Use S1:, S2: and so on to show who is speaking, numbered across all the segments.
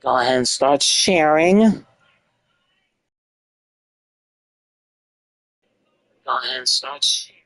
S1: Go ahead and start sharing. Go ahead and start sharing.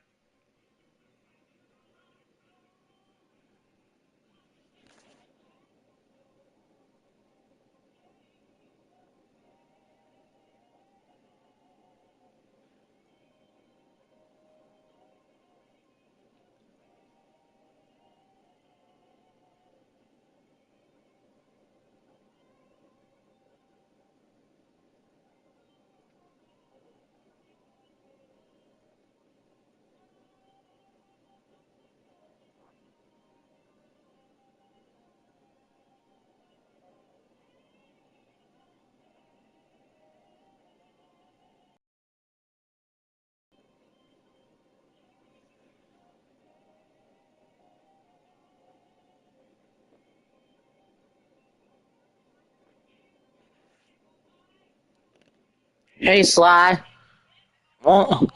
S1: Hey, Sly.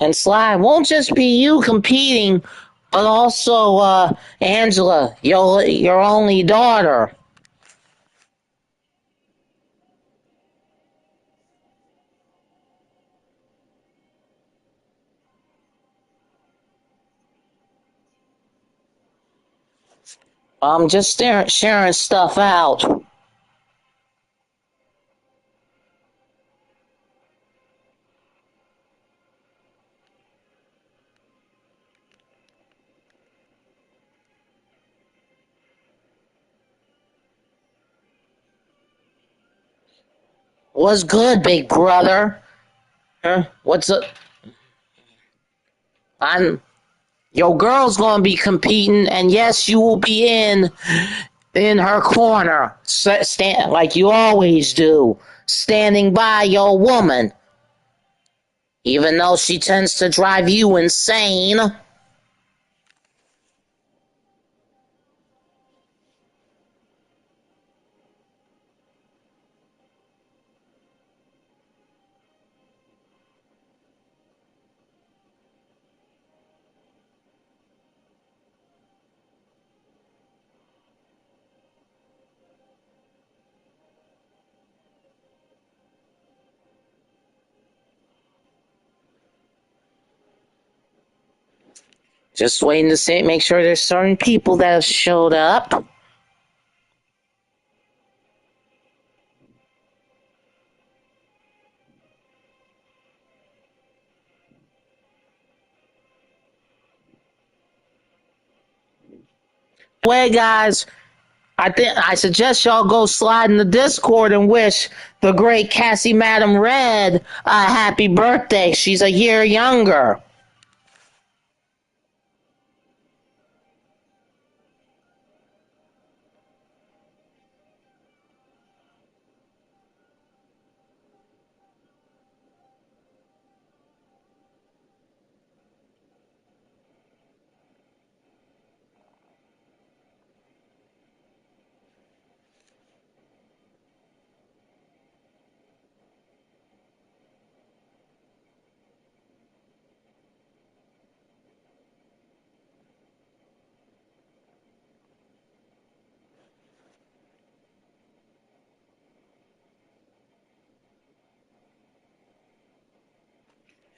S1: And Sly, won't just be you competing, but also Angela, your only daughter. Just sharing stuff out. What's good, big brother? Huh? What's up? I'm Your girl's gonna be competing, and yes, you will be in her corner, stand like you always do, standing by your woman, even though she tends to drive you insane. Just waiting to see, make sure there's certain people that have showed up. Well, guys, I suggest y'all go slide in the Discord and wish the great Cassie Madam Red a happy birthday. She's a year younger.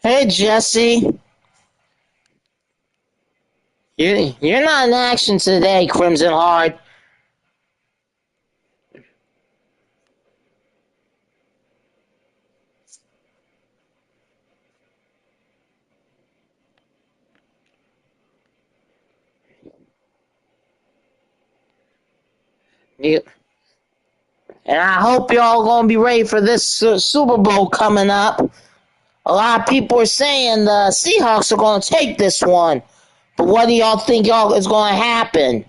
S1: Hey, Jesse. You're not in action today, Crimson Heart. You, and I hope y'all gonna be ready for this Super Bowl coming up. A lot of people are saying the Seahawks are gonna take this one, but what do y'all think y'all is gonna happen?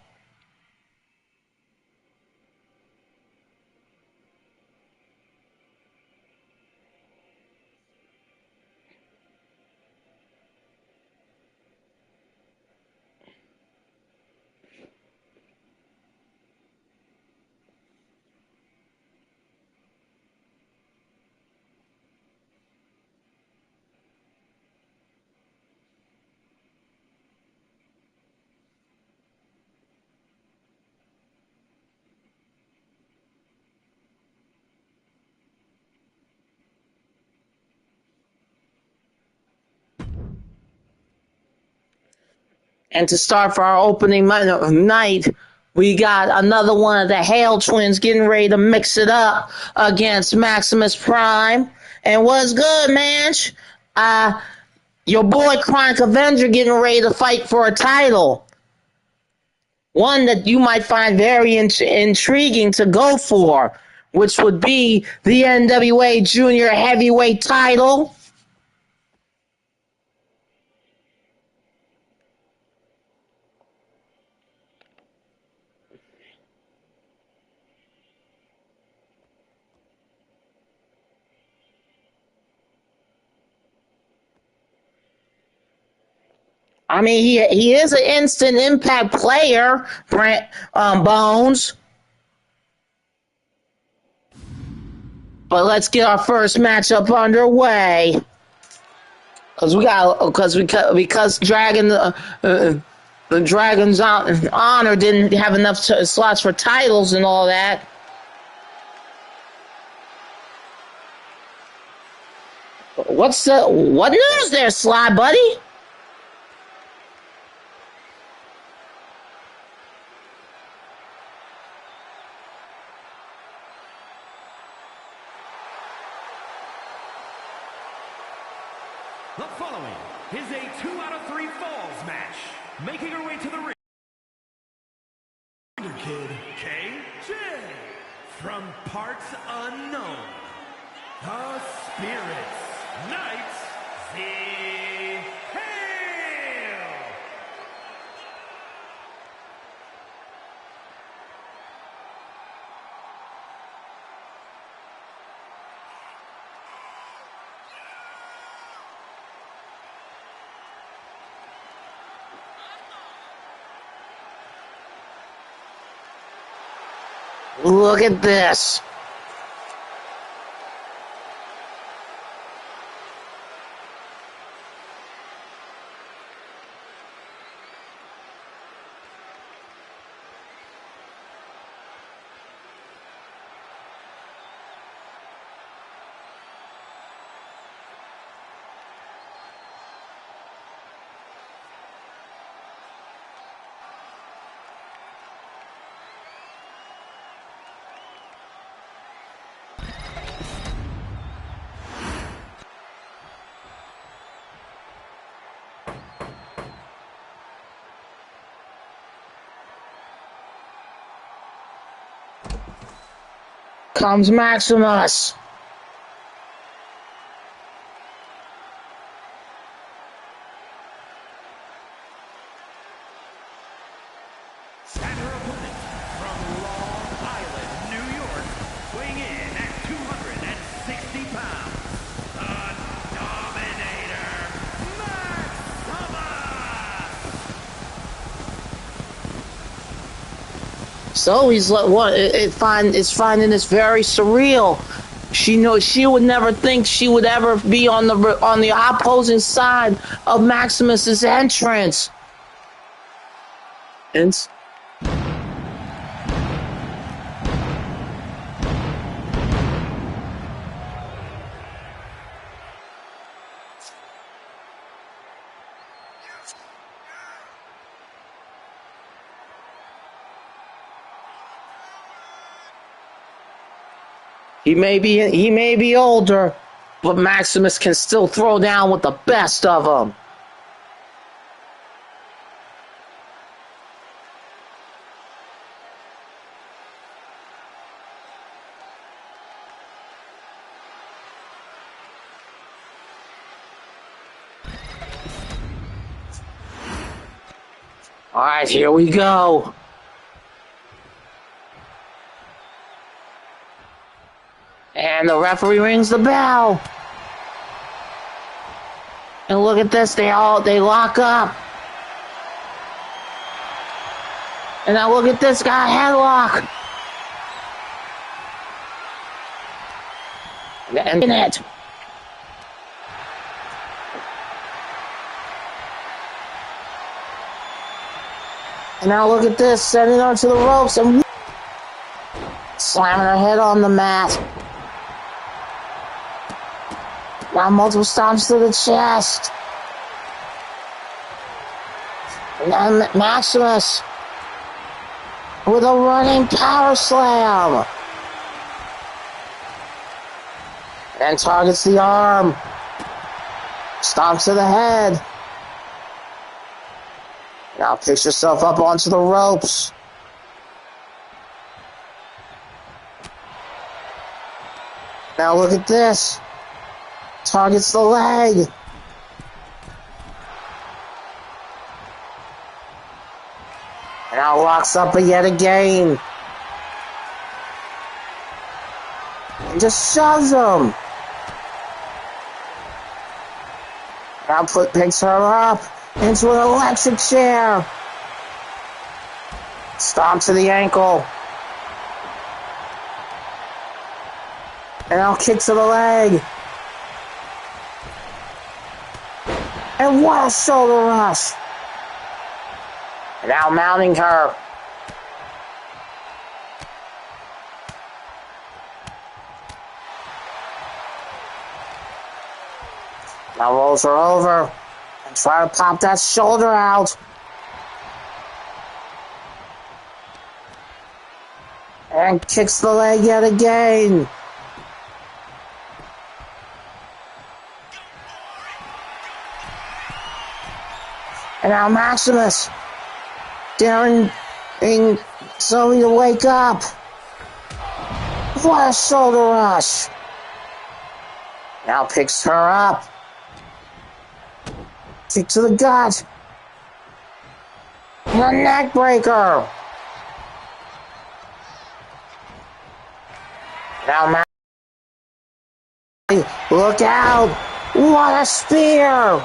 S1: And to start for our opening night, we got another one of the Hale twins getting ready to mix it up against Maximus Prime. And what's good, man? Your boy Chronic Avenger getting ready to fight for a title. One that you might find very intriguing to go for, which would be the NWA Junior Heavyweight title. I mean, he is an instant impact player, Bones. But let's get our first matchup underway. Because the Dragon's Honor didn't have enough slots for titles and all that. What news there, Sly Buddy?
S2: The following is a 2 out of 3 falls match. Making her way to the ring, Kid KJ from parts unknown, the Spirits Knights Z. Hale.
S1: Look at this. Comes Maximus.
S2: And her opponent from Long Island, New York, weighing in at 260 pounds, the Dominator, Maximus!
S1: So he's like, what? It's finding this very surreal. She would never think she would ever be on the opposing side of Maximus's entrance. He may be older, but Maximus can still throw down with the best of them. All right, here we go. And the referee rings the bell. And look at this, they lock up. And now look at this guy, headlock. And it. And now look at this, sending her to the ropes and slamming her head on the mat. Now multiple stomps to the chest. Now Maximus with a running power slam. And targets the arm. Stomps to the head. Now picks yourself up onto the ropes. Now look at this. Targets the leg. And now locks up yet again. And just shoves him. Now picks her up into an electric chair. Stomp to the ankle. And now kick to the leg. And what a shoulder rush. And now mounting her. Now rolls her over and try to pop that shoulder out. And kicks the leg yet again. And now Maximus daring Zoe to wake up. What a shoulder rush. Now picks her up. Kick to the gut. And a neck breaker. Now look out. What a spear.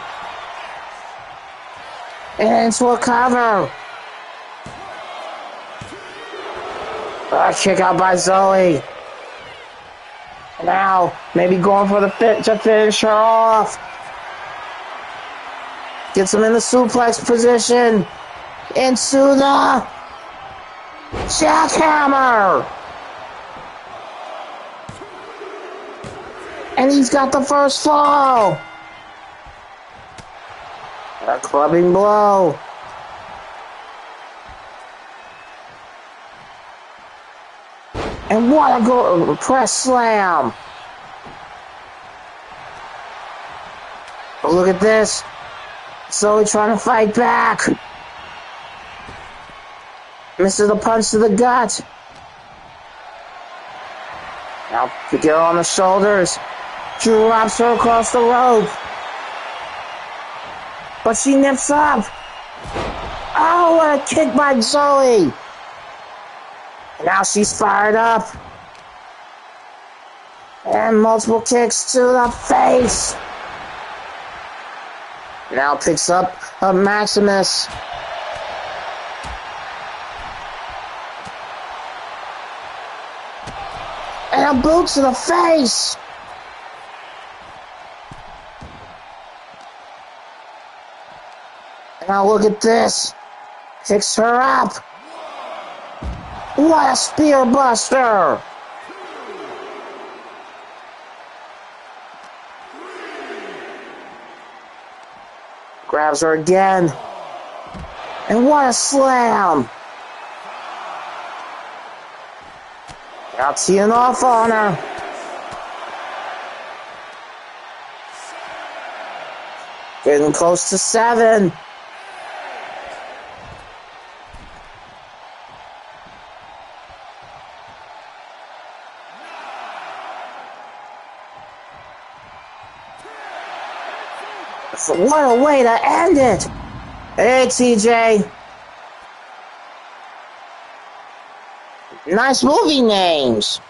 S1: And into a cover. A kick out by Zoe. Now, maybe going for the to finish her off. Gets him in the suplex position. Into the jackhammer. And he's got the first fall. A clubbing blow. And what a press slam. But look at this. Zoe trying to fight back. Misses a punch to the gut. Now get her on the shoulders. Drops her across the rope. But she nips up. Oh, what a kick by Zoe. And now she's fired up. And multiple kicks to the face. Now picks up a Maximus. And a boot to the face. And now look at this. Picks her up. What a spear buster. Grabs her again. And what a slam. Now teeing off on her. Getting close to 7. What a way to end it. Hey, TJ. Nice movie names.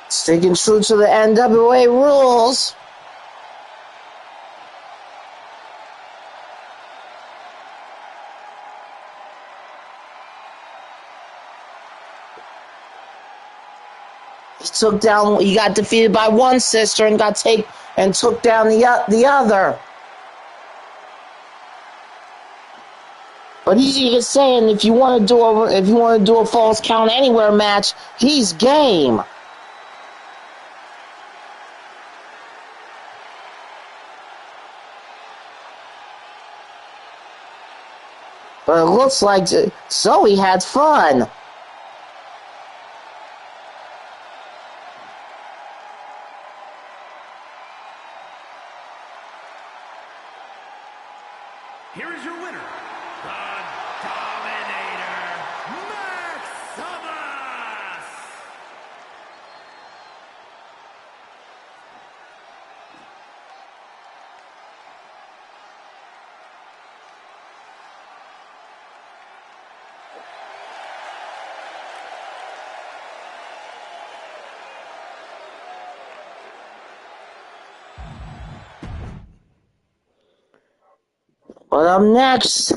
S1: Sticking true to the NWA rules. He got defeated by one sister and took down the other. But he's even saying if you want to do a falls count anywhere match, he's game. But it looks like Zoe had fun.
S2: Here is your winner, the Dominator, Maximus!
S1: But up next,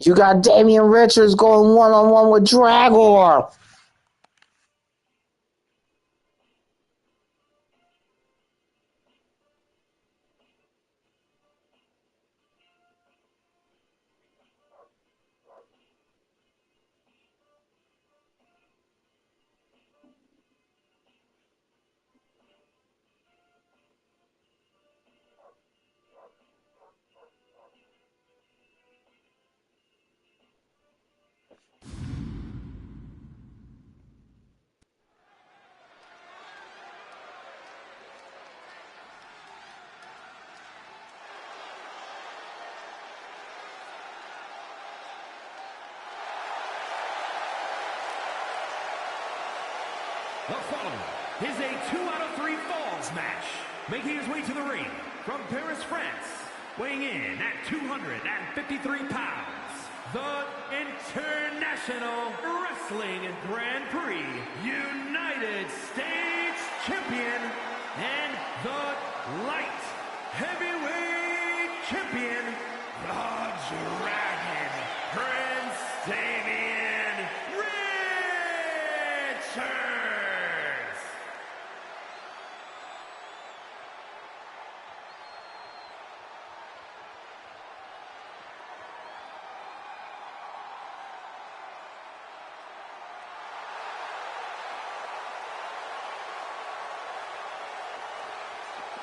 S1: you got Damian Richards going one-on-one with Dragor.
S2: The following is a 2 out of 3 falls match. Making his way to the ring from Paris, France, weighing in at 253 pounds, the International Wrestling Grand Prix United States Champion and the Light Heavyweight Champion, the Dragon, Prince Damian Richards.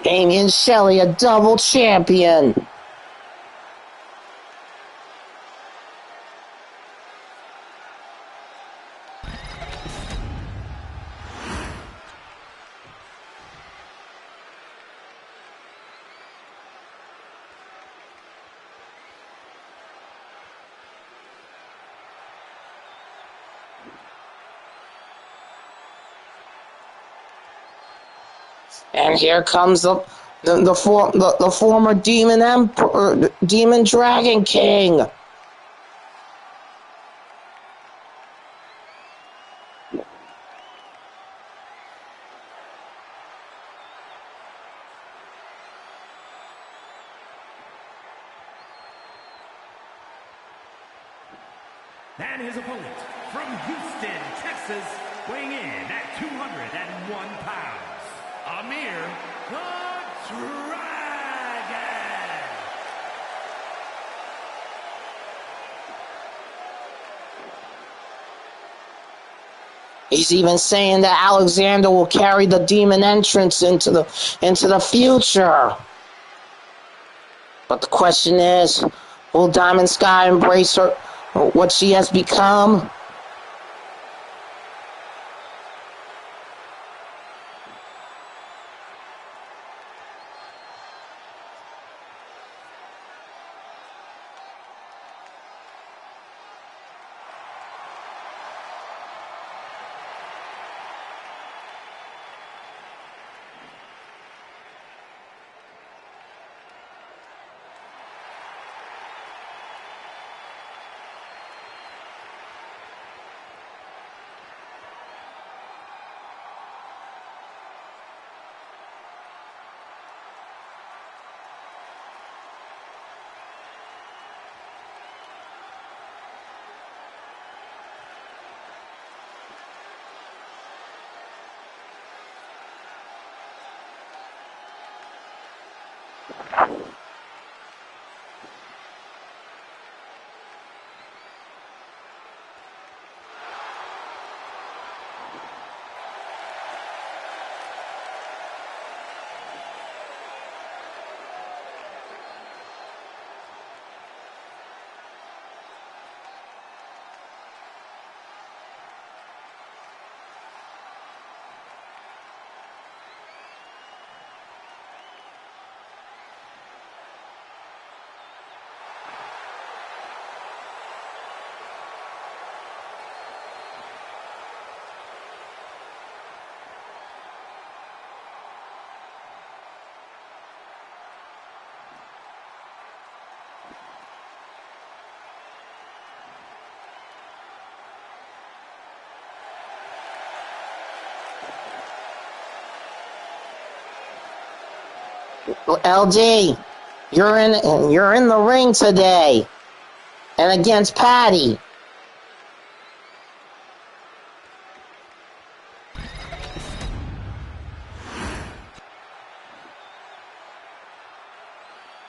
S1: Damian Shelley, a double champion. And here comes the former Demon Dragon King.
S2: And his opponent from Houston, Texas, weighing in at 201 pounds, Amir the Dragon.
S1: He's even saying that Alexander will carry the demon entrance into the future. But the question is, will Diamond Sky embrace her, what she has become? LD, you're in the ring today, and against Patty.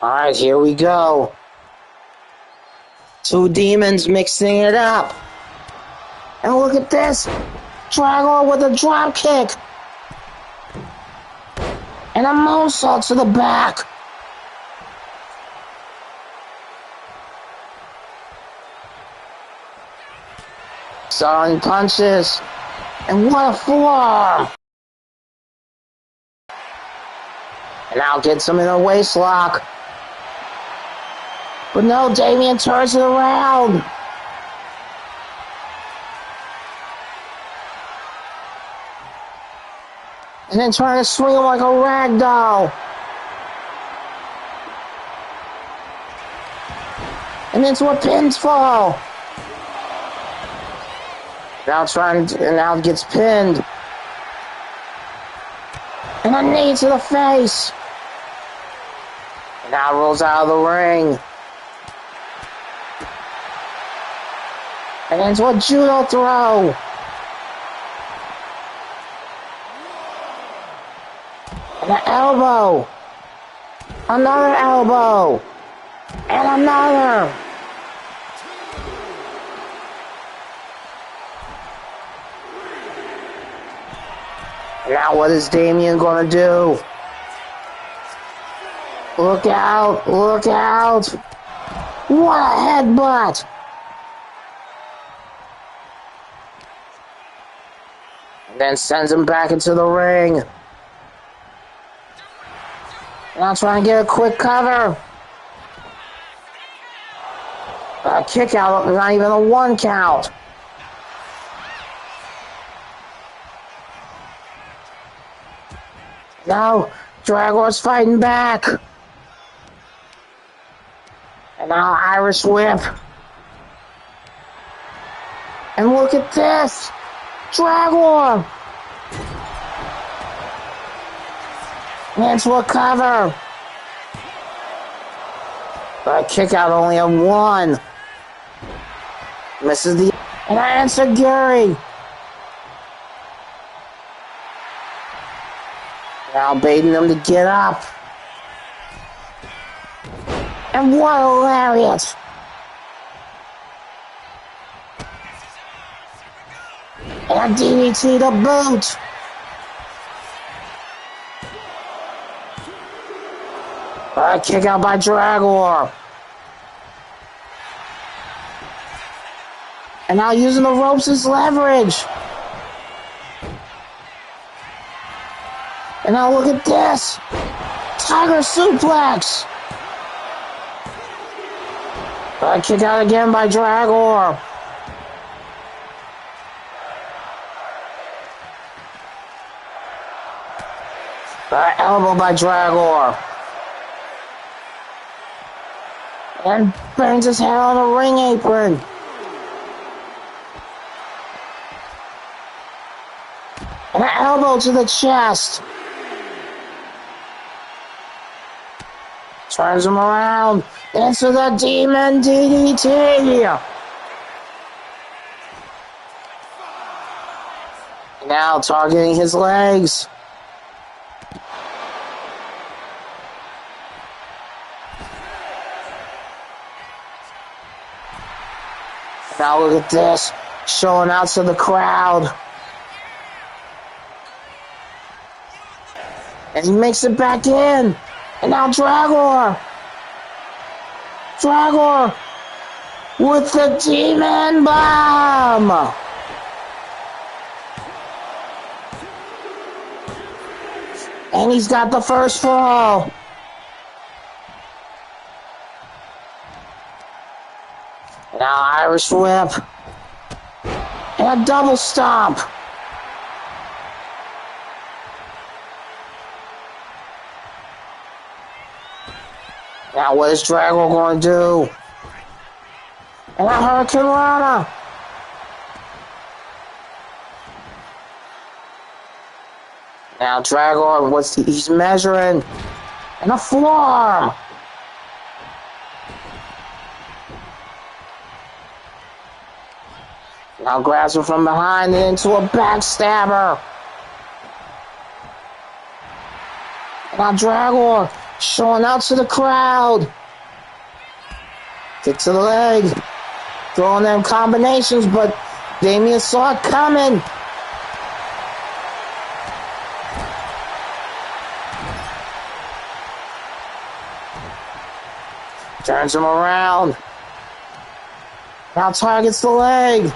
S1: Alright, here we go. Two demons mixing it up. And look at this. Drago with a drop kick. And a moonsault to the back. Starring punches. And what a forearm. And now gets him in a waist lock. But no, Damien turns it around. And then trying to swing him like a rag doll. And into a pinfall. Now gets pinned. And a knee to the face. And now rolls out of the ring. And into a judo throw. And an elbow. Another elbow. And another. And now what is Damien gonna do? Look out, look out. What a headbutt. And then sends him back into the ring. Now trying to get a quick cover. A kick out, not even a 1 count. Now Dragor's fighting back. And now Irish whip. And look at this. Dragor. Into a cover. But a kick out only a 1. Misses the... And I answer Gary. Now baiting them to get up. And what a lariat. And a DDT to boot. A kick out by Dragor. And now using the ropes as leverage. And now look at this. Tiger suplex. A kick out again by Dragor. Elbow by Dragor. And bangs his head on the ring apron. And an elbow to the chest. Turns him around into the Demon DDT. Now targeting his legs. Now look at this. Showing out to the crowd. And he makes it back in. And now Dragor. Dragor with the Demon Bomb. And he's got the first fall. Now Irish Whip. And a double stomp. Now what is Dragor going to do? And a Hurricane Rana. Now Dragor, he's measuring. And a forearm. Now grabs him from behind and into a backstabber. Now Dragor showing out to the crowd. Kick to the leg. Throwing them combinations, but Damien saw it coming. Turns him around. Now targets the leg.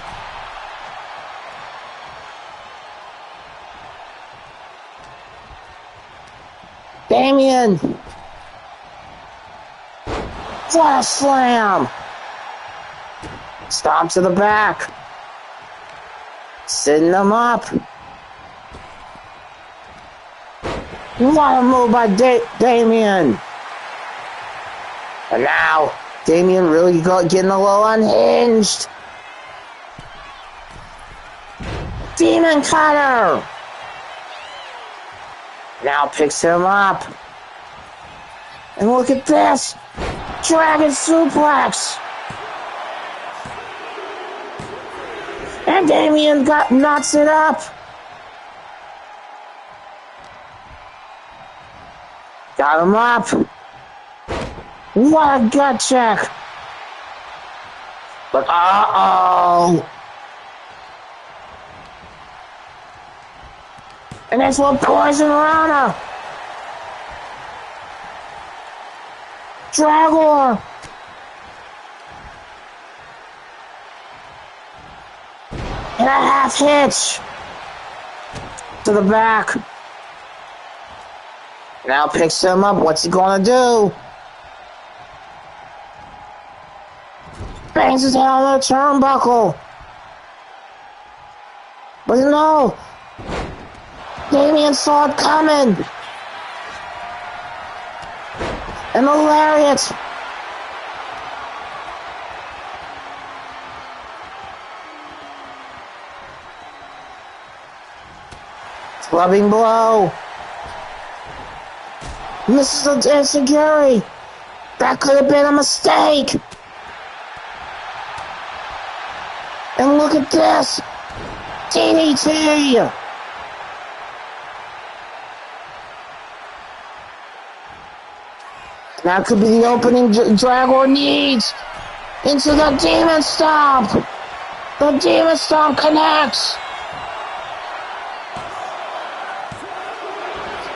S1: Damien. What a slam. Stomp to the back. Sitting him up. What a move by Damien. And now, Damien really getting a little unhinged. Demon Cutter. Now picks him up. And look at this. Dragon Suplex. And Damien knocks it up. Got him up. What a gut check. But uh-oh. And that's what Poison Rana. Dragor. And a half hitch. To the back. Now picks him up. What's he gonna do? Bangs his head on the turnbuckle. But no. Damien saw it coming. And the lariat. Clubbing blow. Misses the Enziguri. That could have been a mistake. And look at this. DDT. That could be the opening Dragor needs. Into the Demon Stomp. The Demon Stomp connects.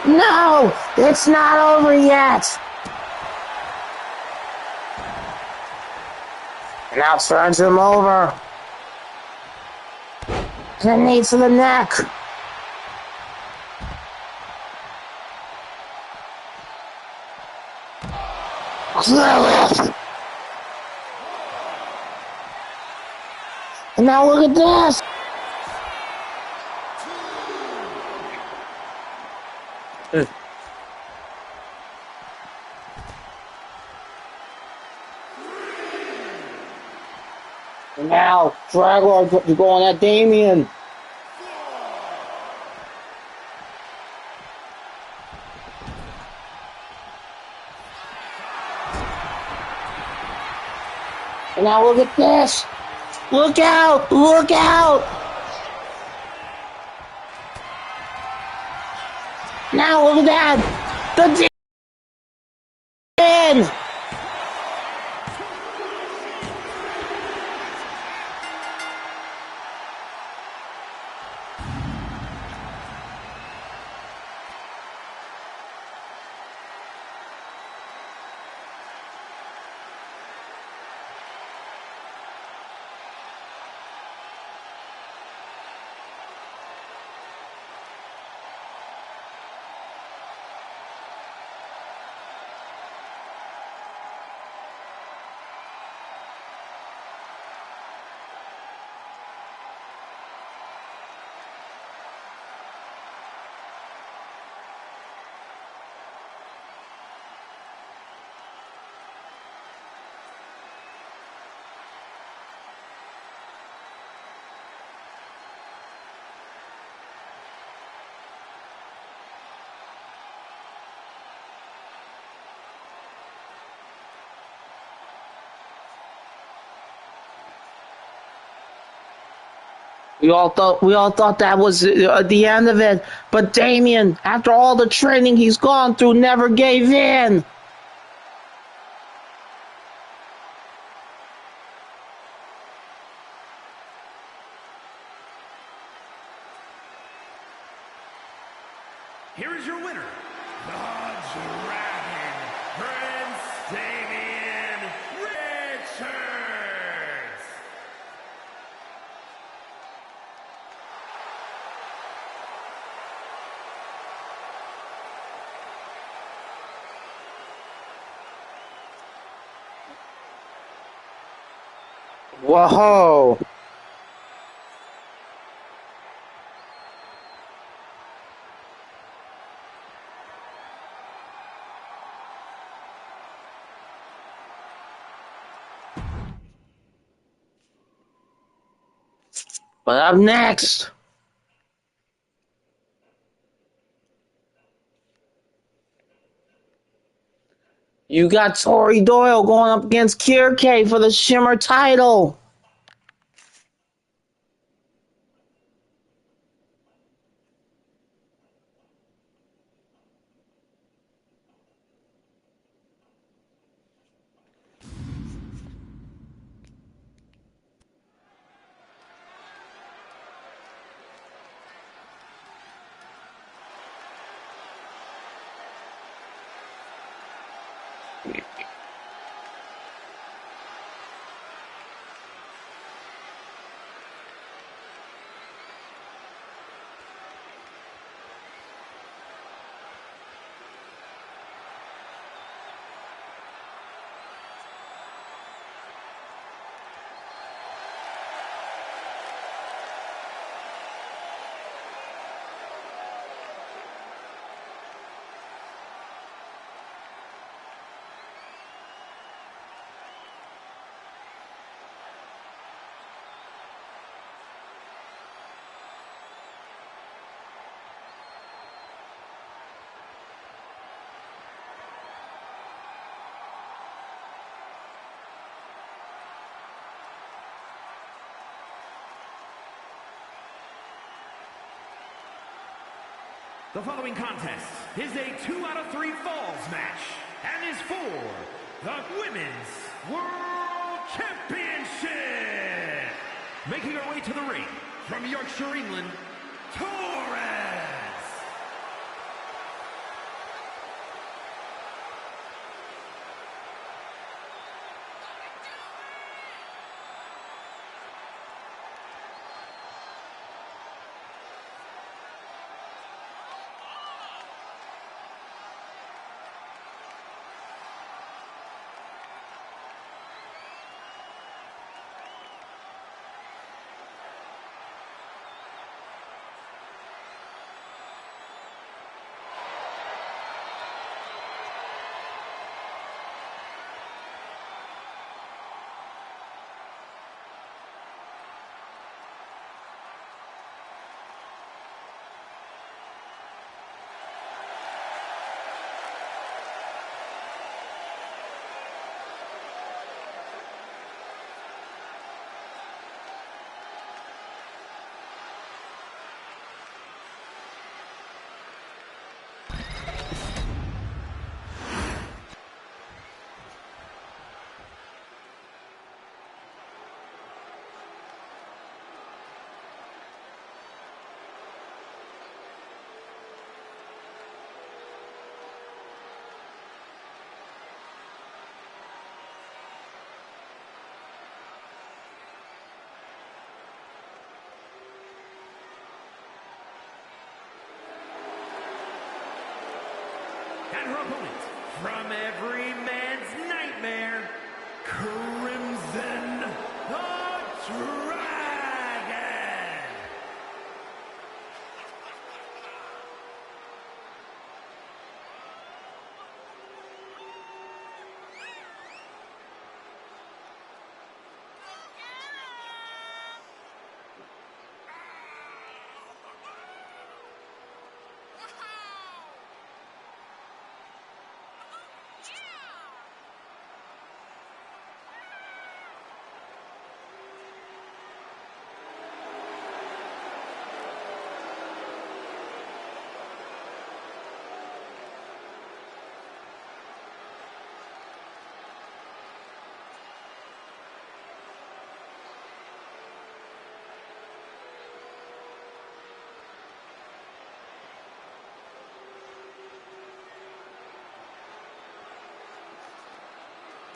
S1: No, it's not over yet. Now turns him over. And a knee to the neck. And now look at this. And now Dragor going at Damien. And now look at this. Look out! Look out! Now look at that! The Demon! We all thought that was the end of it, but Damien, after all the training he's gone through, never gave in.
S2: Here is your winner, the Dragon, Prince Damien Richards.
S1: Whoa. But up next, you got Tori Doyle going up against Kirke for the Shimmer title.
S2: The following contest is a 2 out of 3 falls match and is for the Women's World Championship. Making her way to the ring from Yorkshire, England, Torres. And her opponent, from every man's nightmare, Crimson the Dragon.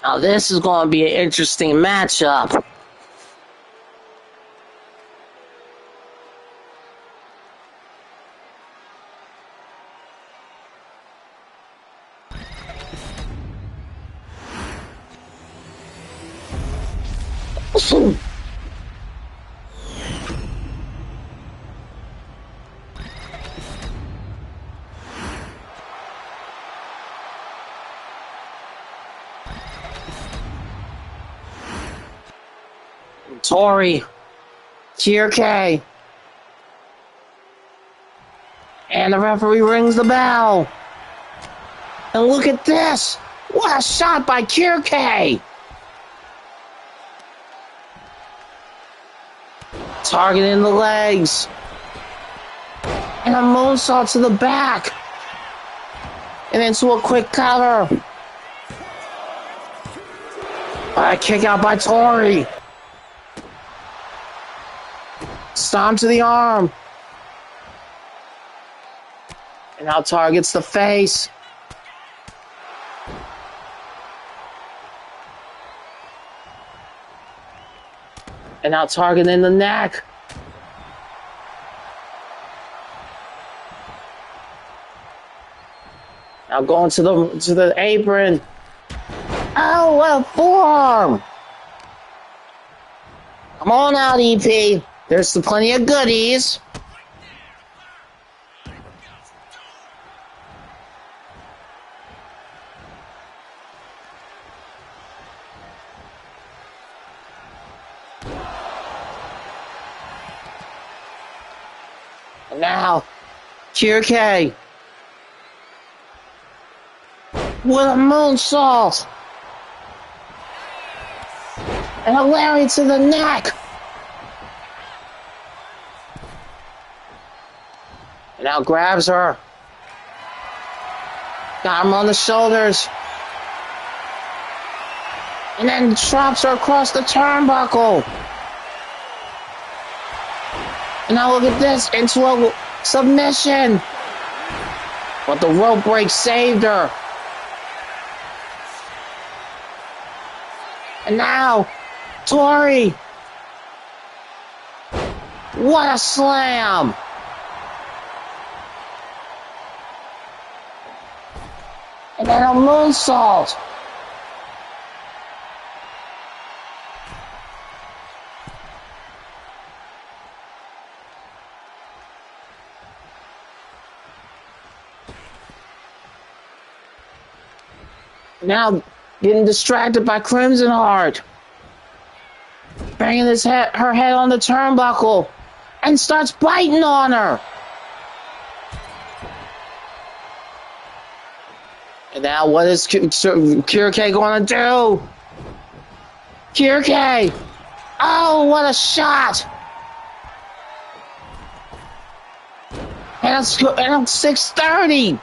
S1: Now this is going to be an interesting matchup. Tori, Kirke, and the referee rings the bell. And look at this! What a shot by Kirke! Targeting the legs. And a moonsault to the back. And into a quick cover. A kick out by Tori. Stomp to the arm. And now targets the face. And now targeting the neck. Now going to the apron. Oh, what a forearm! Come on out, EP. There's plenty of goodies. And now, Kirke. With a moonsault. And a lariat to the neck. And now grabs her. Got him on the shoulders. And then drops her across the turnbuckle. And now look at this, into a submission. But the rope break saved her. And now, Tori. What a slam. And then a moonsault. Now getting distracted by Crimson Heart. Banging her head on the turnbuckle. And starts biting on her. And now what is Kirke going to do? Kirke! Oh, what a shot! And it's 6:30.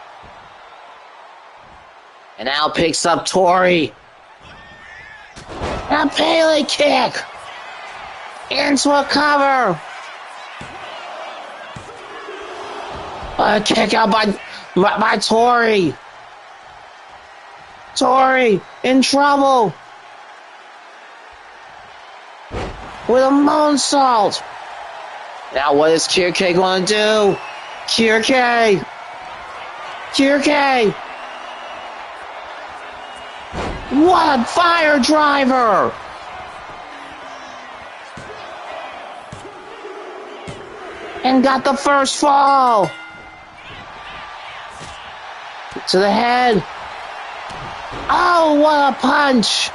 S1: And now picks up Tori. And a Pele kick. Into a cover. A kick out by Tori. Tori in trouble. With a moonsault. Now what is Kirke going to do? Kirke. Kirke. What a fire driver! And got the first fall. To the head. Oh, what a punch!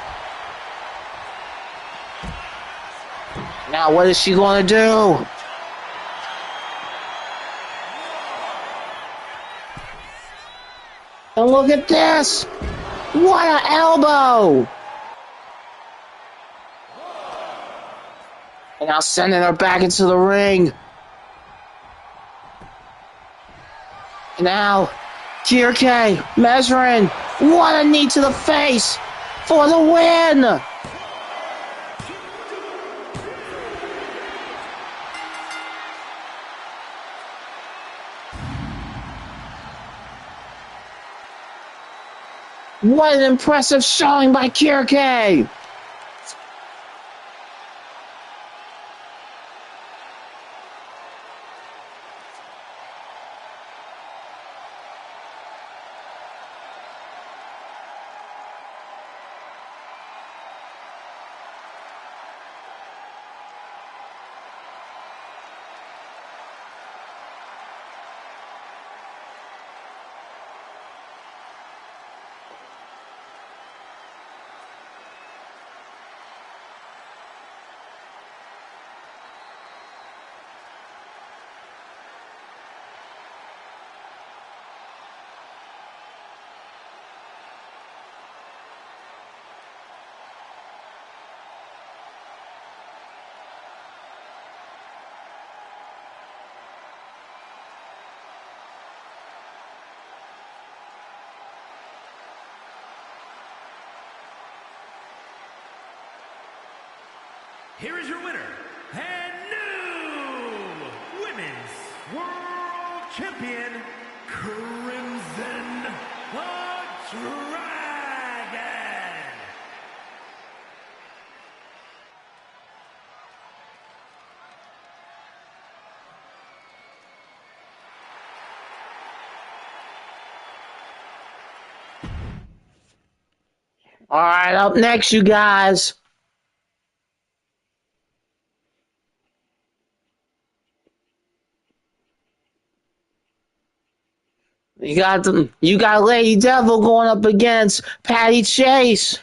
S1: Now what is she going to do? And look at this! What an elbow! And now sending her back into the ring. And now, Kirke measuring. What a knee to the face for the win! What an impressive showing by Kirke!
S2: Here is your winner, and new Women's World Champion, Crimson the Dragon.
S1: All right, up next, you guys. You got Lady Devil going up against Patty Chase.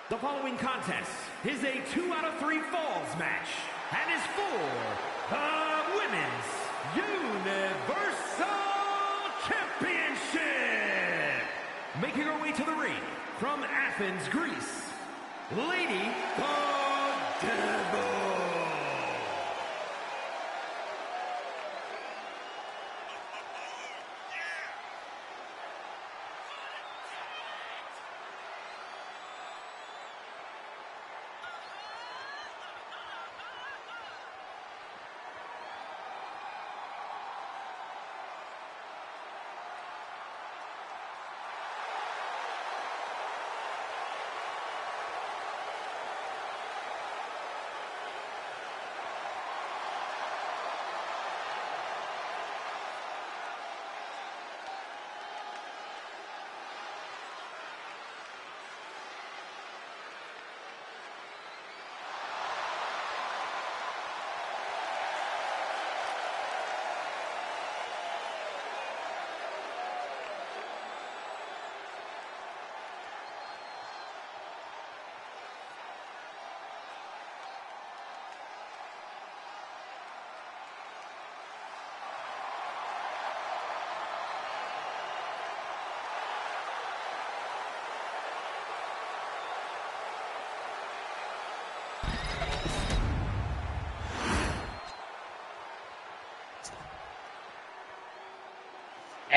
S2: The following contest is a 2 out of 3 falls match and is for the Women's Universal Championship. Making her way to the ring from Athens, Greece, Lady the Devil.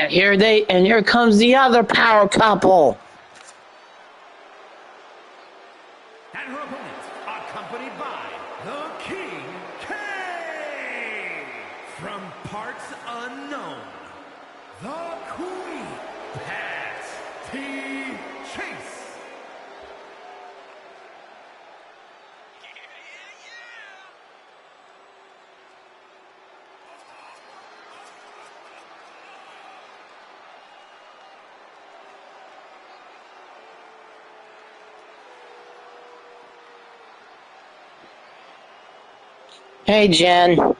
S1: And here comes the other power couple.
S2: And her opponent, accompanied by the King K. from parts unknown, the Queen, Pat T. Chase.
S1: Hey, Jen.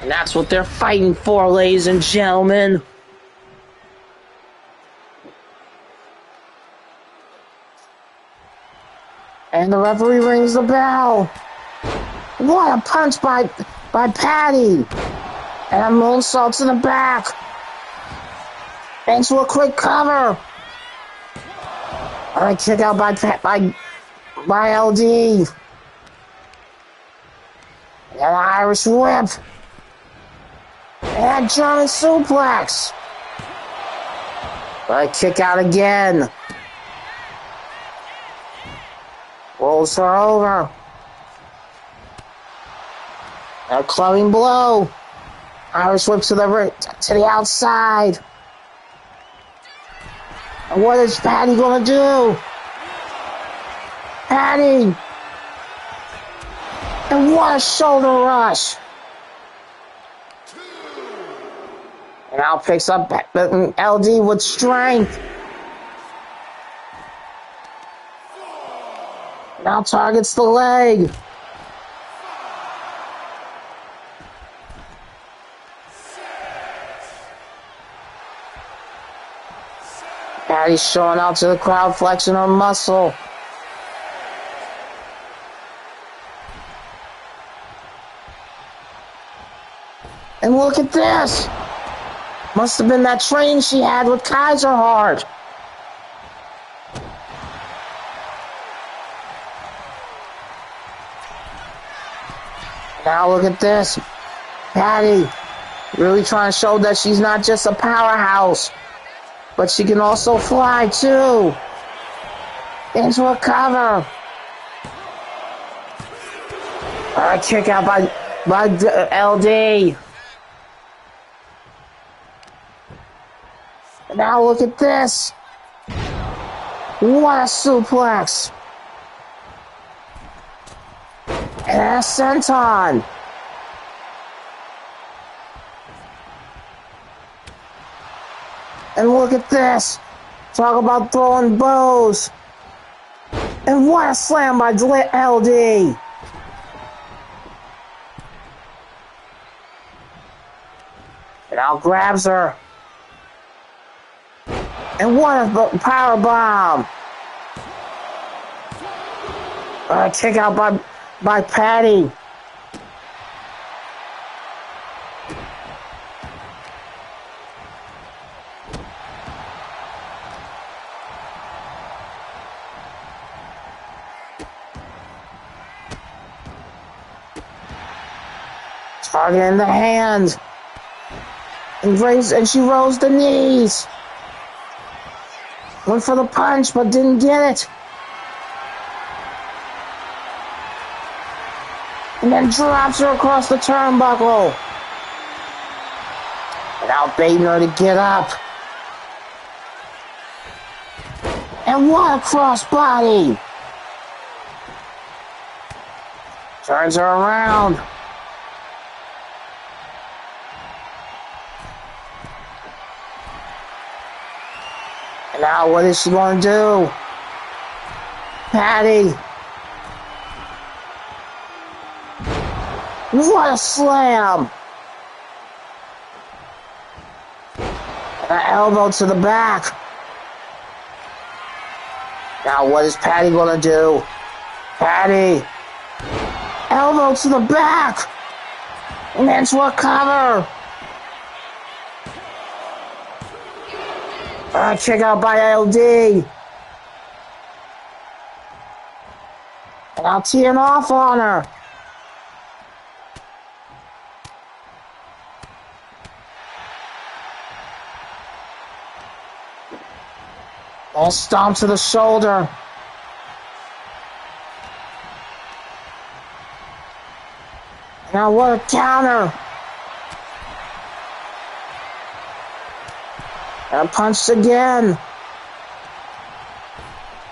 S1: And that's what they're fighting for, ladies and gentlemen. And the referee rings the bell. What a punch by Patty. And moonsaults in the back. Thanks for a quick cover. All right, kick out by LD. And an Irish whip. And German suplex. All right, kick out again. Rolls her over. A clubbing blow. Irish whip to the outside. And what is Patty gonna do? Patty! And what a shoulder rush! And now picks up LD with strength. Now targets the leg. Patty's showing out to the crowd, flexing her muscle. And look at this. Must have been that training she had with Kaiser Hart. Now look at this. Patty really trying to show that she's not just a powerhouse, but she can also fly too. Into a cover. Alright, kick out by LD. Now look at this. What a suplex. And a senton. And look at this. Talk about throwing bows. And what a slam by LD. And now grabs her. And what a power bomb. Kick out by Patty. Target in the hand. And she rolls the knees. Went for the punch, but didn't get it. And then drops her across the turnbuckle. Without baiting her to get up. And what a crossbody. Turns her around. And now what is she going to do? Patty. What a slam. And an elbow to the back. Now what is Patty going to do? Patty. Elbow to the back. And into a cover. Kick out by LD. And now teeing off on her. And stomp to the shoulder. Now what a counter. And punched again.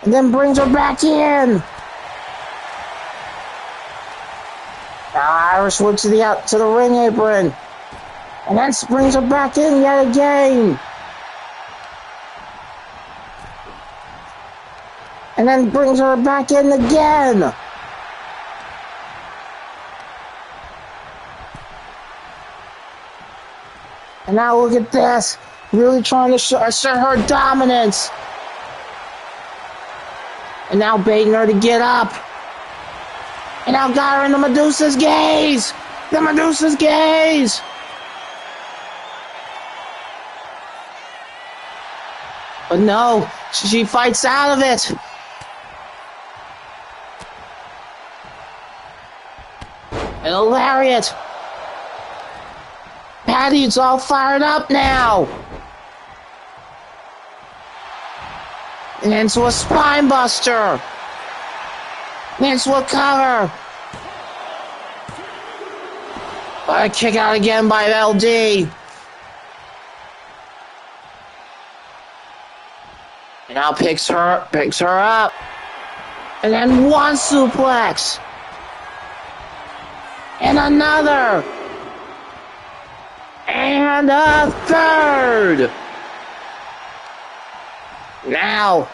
S1: And then brings her back in. Now Irish whip to the ring apron. And then brings her back in yet again. And then brings her back in again. And now look at this. Really trying to assert her dominance. And now baiting her to get up. And now got her in the Medusa's gaze. The Medusa's gaze. But no, she fights out of it. And a lariat. Patty's all fired up now. And into a spine buster. And into a cover. A kick out again by LD. And now picks her up. And then one suplex. And another. And a third. Now.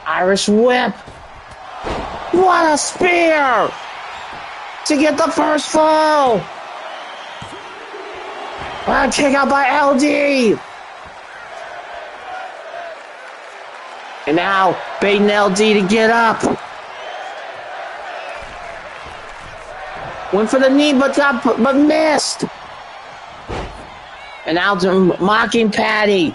S1: Irish whip. What a spear. To get the first fall. A kick out by LD. And now baiting LD to get up. Went for the knee, but missed. And now mocking Patty.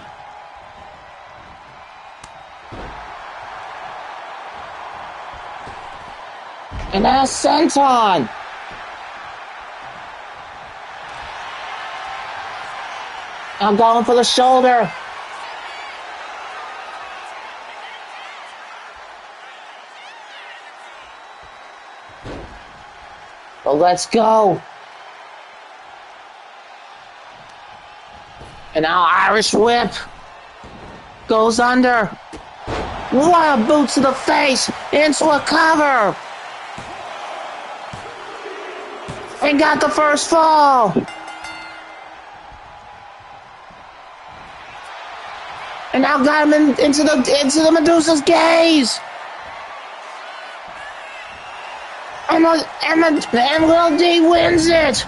S1: And now senton. I'm going for the shoulder. But let's go. And now Irish whip. Goes under. What a boot to the face. Into a cover. And got the first fall. And now got him into the Medusa's gaze. And Lil D wins it.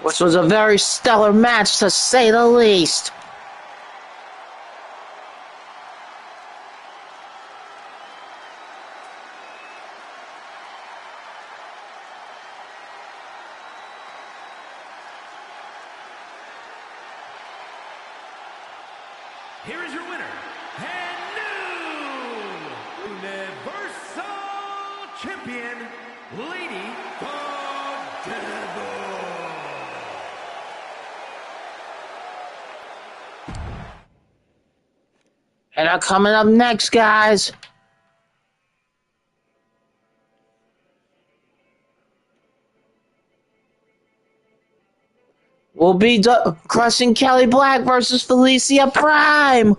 S1: Which was a very stellar match, to say the least.
S2: here is your winner, and new Universal Champion, Lady the Devil.
S1: And coming up next, guys, will be Crushing Kelly Black versus Felicia Prime.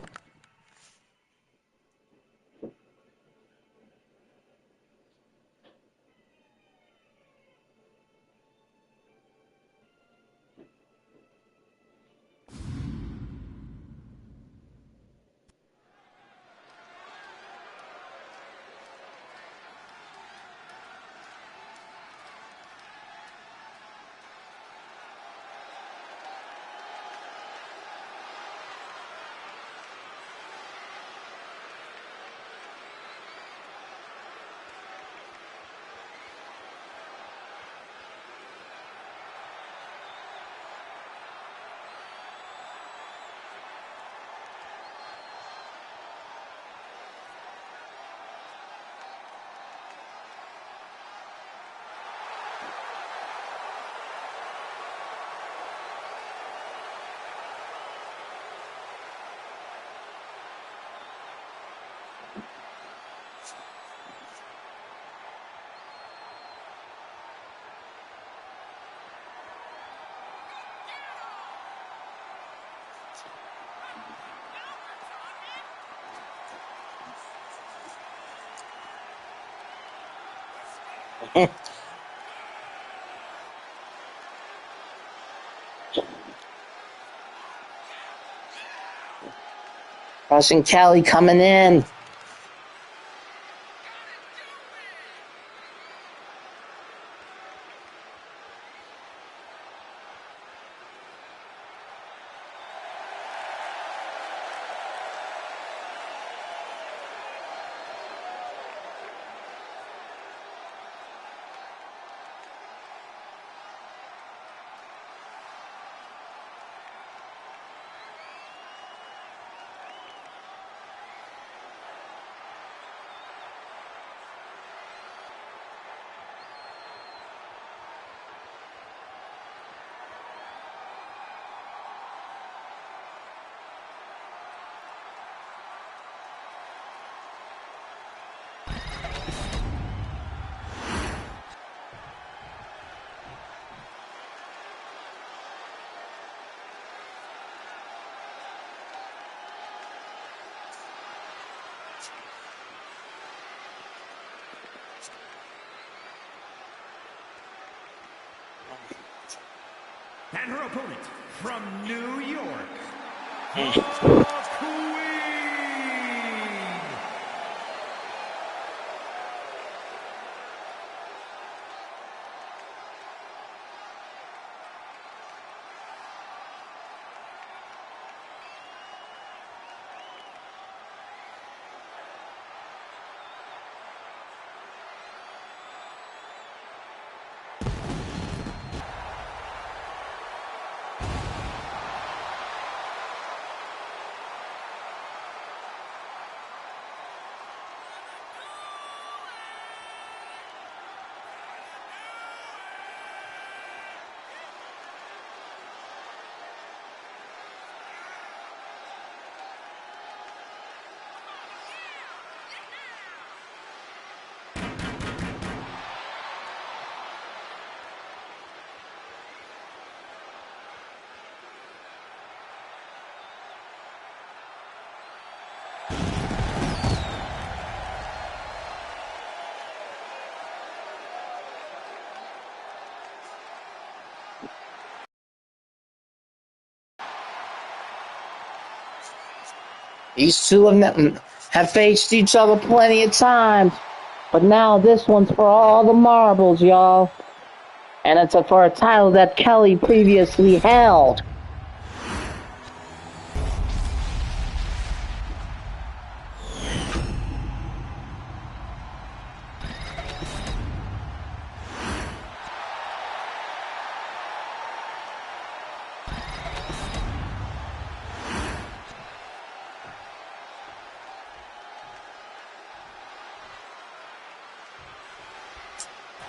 S1: Crushing Kelly coming in.
S2: And her opponent from New York, the Queen.
S1: These two of them have faced each other plenty of times. But now this one's for all the marbles, y'all. And it's for a title that Kelly previously held.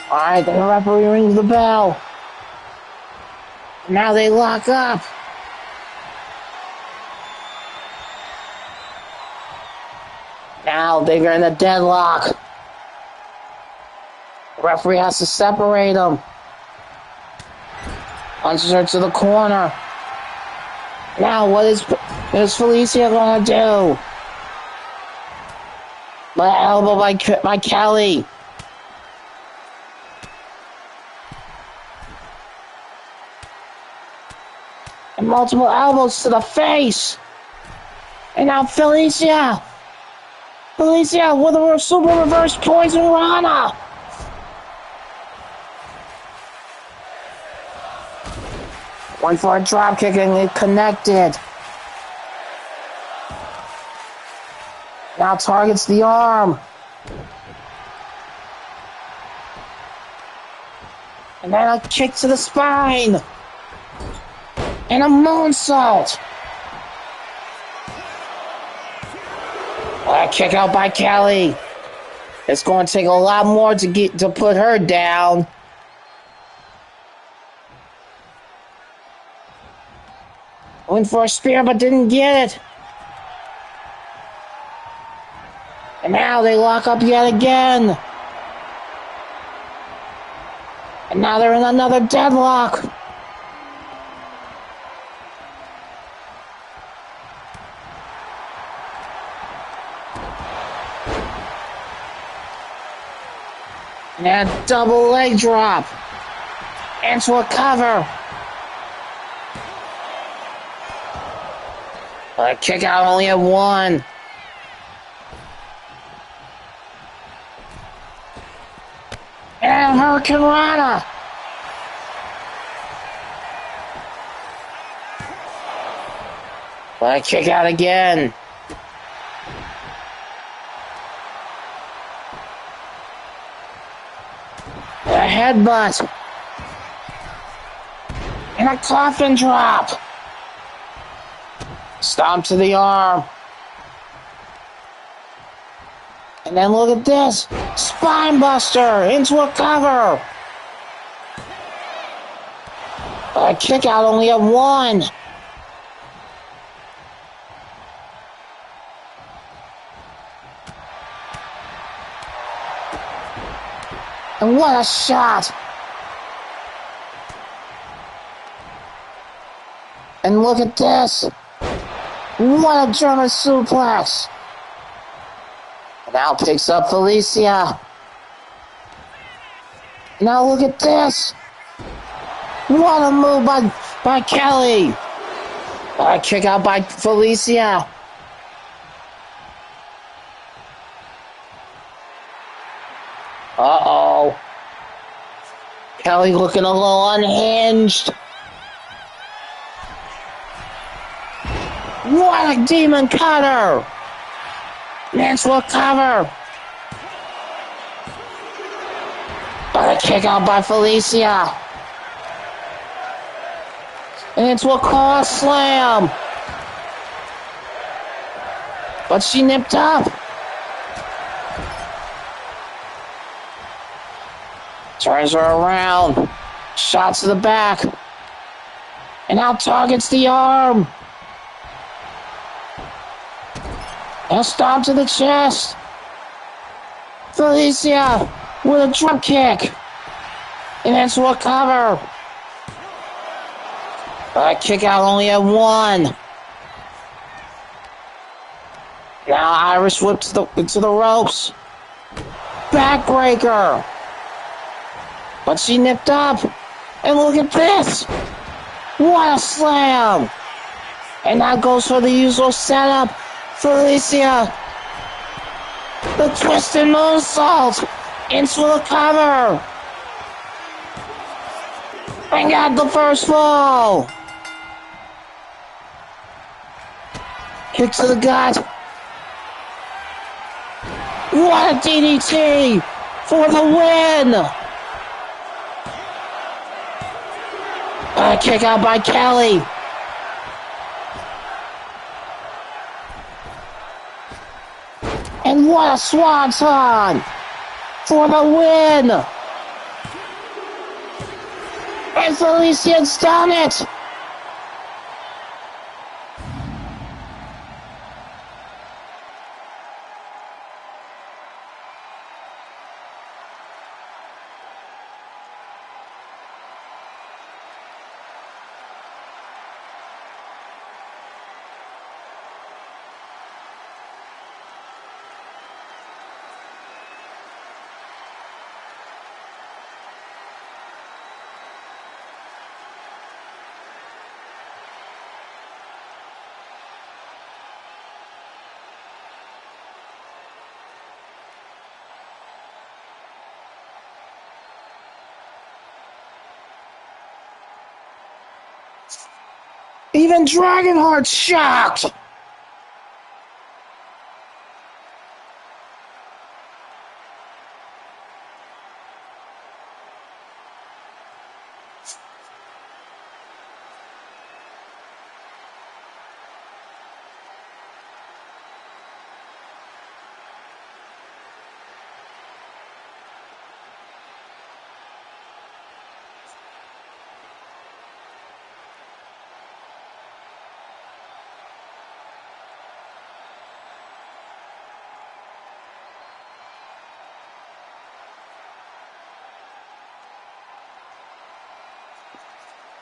S1: Alright, the referee rings the bell. Now they lock up. Now they're in a deadlock. The referee has to separate them. Punches her to the corner. Now what is Felicia gonna do? My elbow by Kelly. And multiple elbows to the face. And now Felicia with a super reverse poison Rana. Went for a drop kick and it connected. Now targets the arm. And then a kick to the spine. And a moonsault. A kick out by Kelly. It's going to take a lot more to put her down. Went for a spear but didn't get it. And now they lock up yet again. And now they're in another deadlock. And a double leg drop. Into a cover. A kick out only at one. And Hurricane Rana. A kick out again. A headbutt. And a coffin drop. Stomp to the arm. And then look at this. Spine buster into a cover. A kick out only at one. And what a shot. And look at this. What a German suplex. Now picks up Felicia. Now look at this. What a move by Kelly. A kick out by Felicia. Uh-oh. Kelly looking a little unhinged. What a demon cutter! Into a cover! But a kick out by Felicia! And into a cross slam! But she nipped up! Turns her around! Shots to the back! And now targets the arm! And a stomp to the chest. Felicia with a drop kick. And into a cover. A kick out only at one. Now Irish whip into the ropes. Backbreaker. But she nipped up. And look at this. What a slam. And that goes for the usual setup. Felicia, the twisted moonsault into the cover, and got the first fall. Kick to the gut. What a DDT for the win. A kick out by Kelly. And what a swanton for the win! if Alicia's done it. Even Dragonheart's shocked.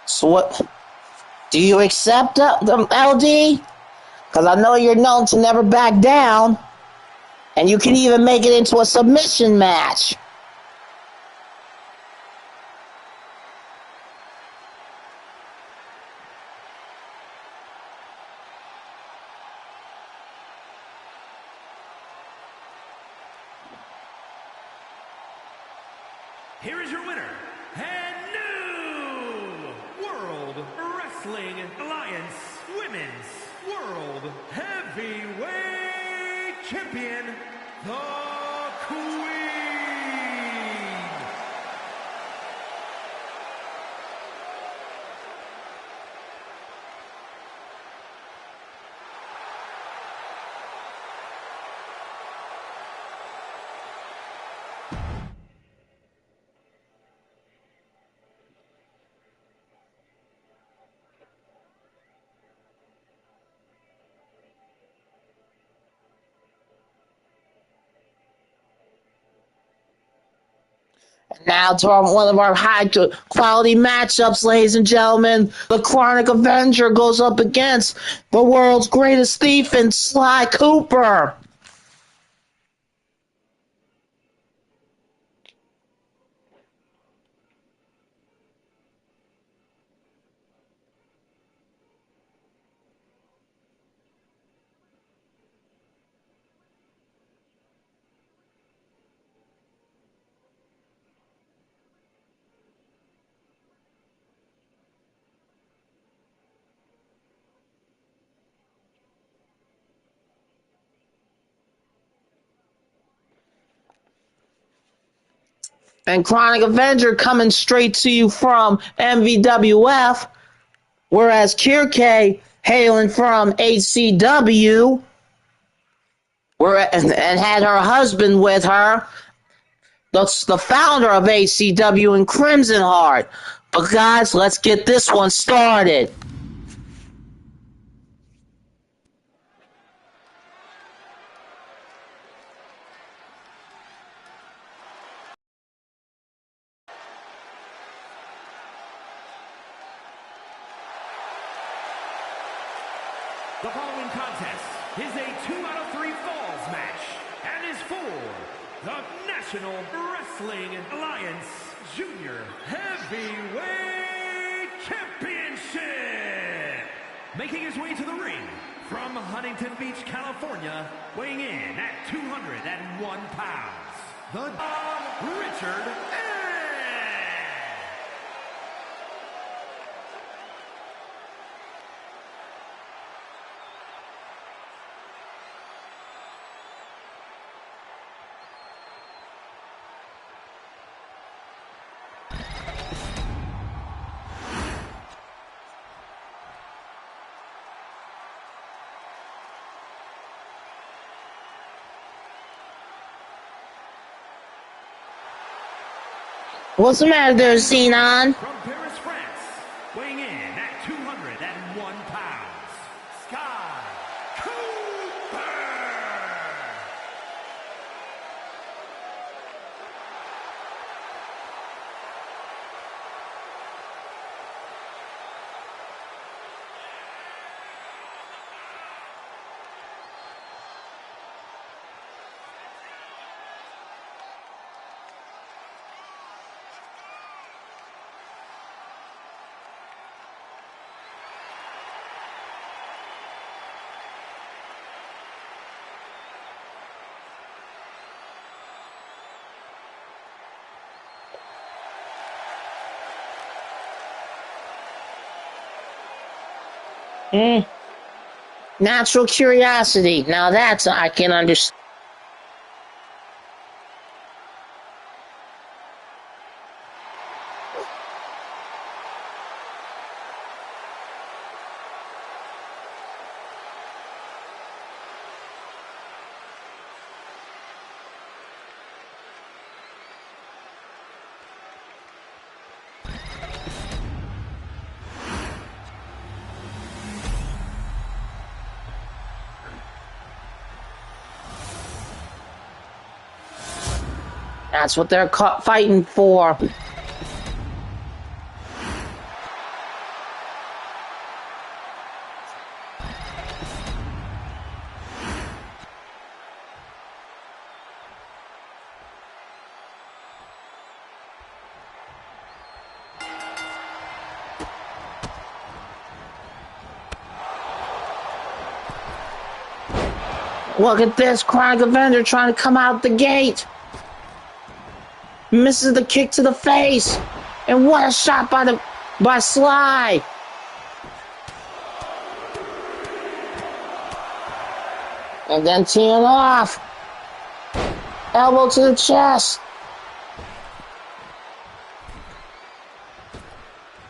S1: So what? Do you accept the LD? Because I know you're known to never back down. And you can even make it into a submission match.
S2: Here is your winner, and new World Wrestling Alliance Women's World Heavyweight Champion, the Queen.
S1: Now to one of our high quality matchups, ladies and gentlemen. The Chronic Avenger goes up against the world's greatest thief in Sly Cooper. And Chronic Avenger coming straight to you from MVWF, whereas Kirke hailing from HCW, and had her husband with her, the founder of HCW and Crimson Heart. But guys, let's get this one started.
S2: The following contest is a 2 out of 3 falls match and is for the National Wrestling Alliance Junior Heavyweight Championship. Making his way to the ring from Huntington Beach, California, weighing in at 201 pounds, the Richard
S1: What's the matter there, Xenon?
S2: from Paris, France,
S1: Natural curiosity. Now that's I can understand. That's what they're fighting for. Look at this, Chronic Avenger trying to come out the gate. Misses the kick to the face. And what a shot by Sly. And then teeing off. Elbow to the chest.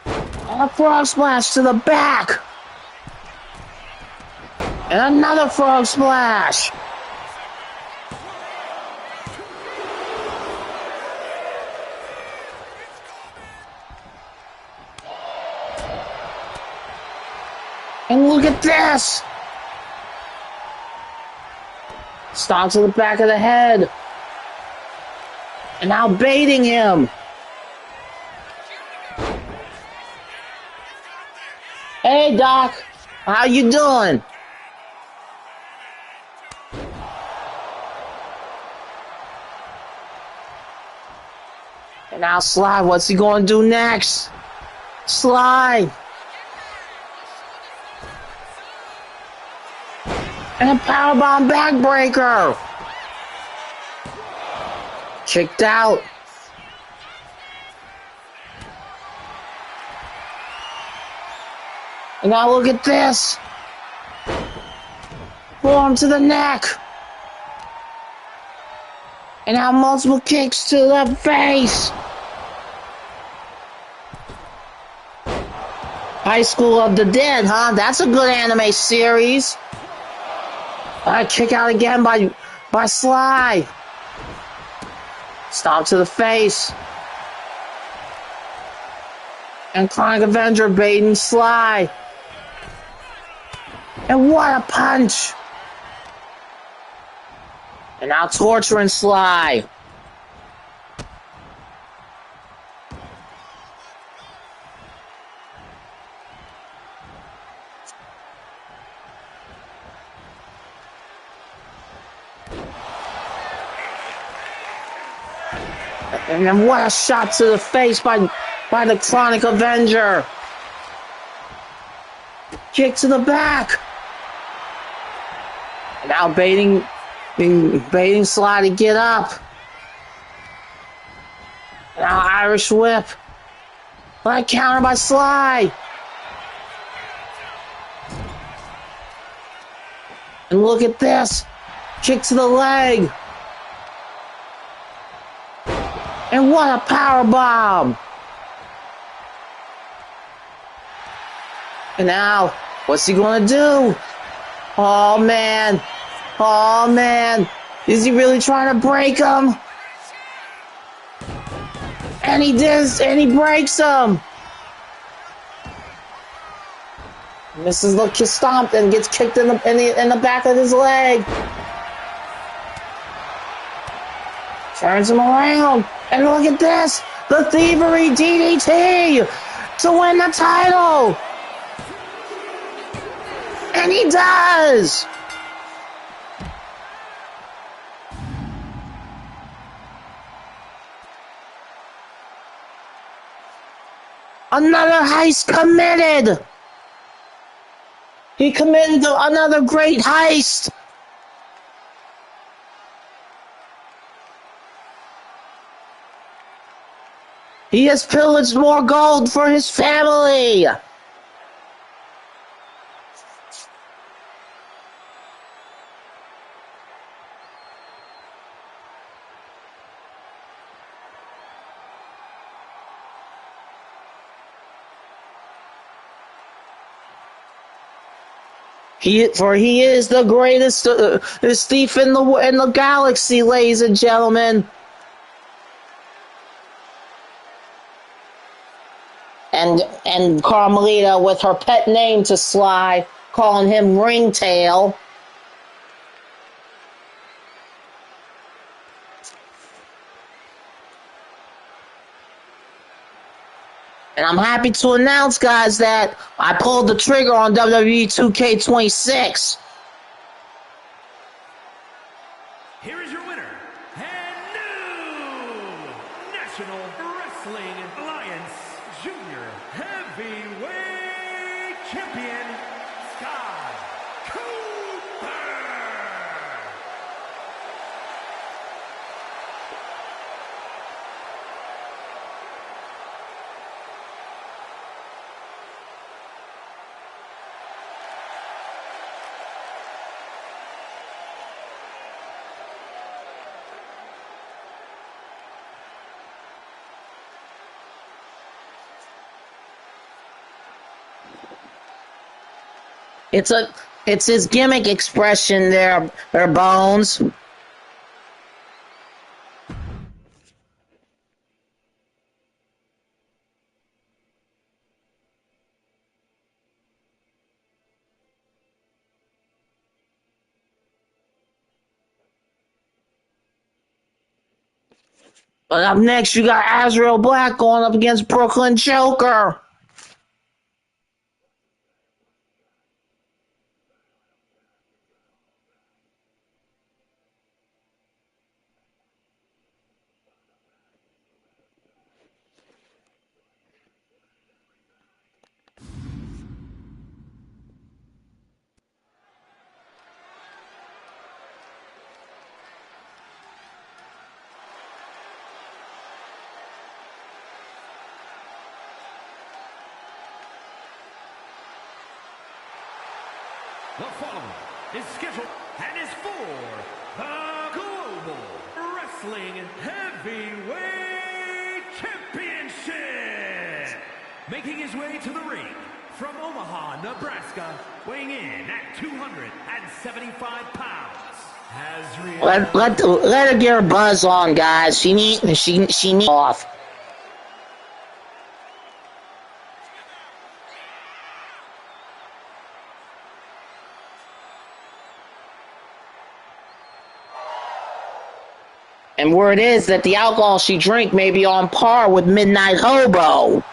S1: And a frog splash to the back. And another frog splash. And look at this. Stomp to the back of the head. And now baiting him. Hey, Doc. How you doing? And now Sly, what's he going to do next? Sly. And a powerbomb backbreaker. Kicked out. And now look at this. Forearm to the neck. And now multiple kicks to the face. High School of the Dead, huh? That's a good anime series. Kick out again by Sly. Stomp to the face. And Chronic Avenger baiting Sly. And what a punch. And now torturing Sly. And then what a shot to the face by the Chronic Avenger. Kick to the back. And now baiting Sly to get up. Now Irish whip. But counter by Sly. And look at this. Kick to the leg. And what a power bomb! And now, what's he gonna do? Oh man! Oh man! Is he really trying to break him? And he does, and he breaks him! Mrs. Look gets stomped and gets kicked in the back of his leg. Turns him around. And look at this. The Thievery DDT to win the title. And he does. Another heist committed. He committed another great heist. He has pillaged more gold for his family. He is the greatest thief in the galaxy, ladies and gentlemen. And Carmelita with her pet name to Sly, calling him Ringtail. And I'm happy to announce, guys, that I pulled the trigger on WWE 2K26.
S2: Here is your winner, and new National Wrestling Alliance Junior Heavyweight Champion, Sky Cooper.
S1: It's his gimmick expression there, Bones. But up next, you got Azrael Black going up against Brooklyn Joker.
S2: The following is scheduled and is for the Global Wrestling Heavyweight Championship. Making his way to the ring from Omaha, Nebraska, weighing in at 275 pounds.
S1: Let her get her buzz on, guys. She need off. And word is that the alcohol she drank may be on par with Midnight Hobo.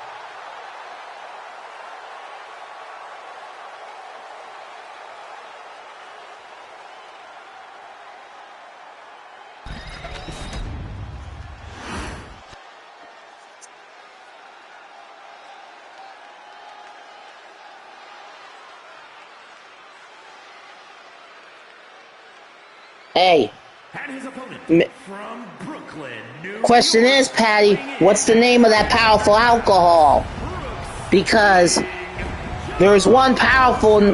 S1: Hey.
S2: And his opponent from Brooklyn, New
S1: Question
S2: York,
S1: is, Patty, what's the name of that powerful alcohol? Because there's one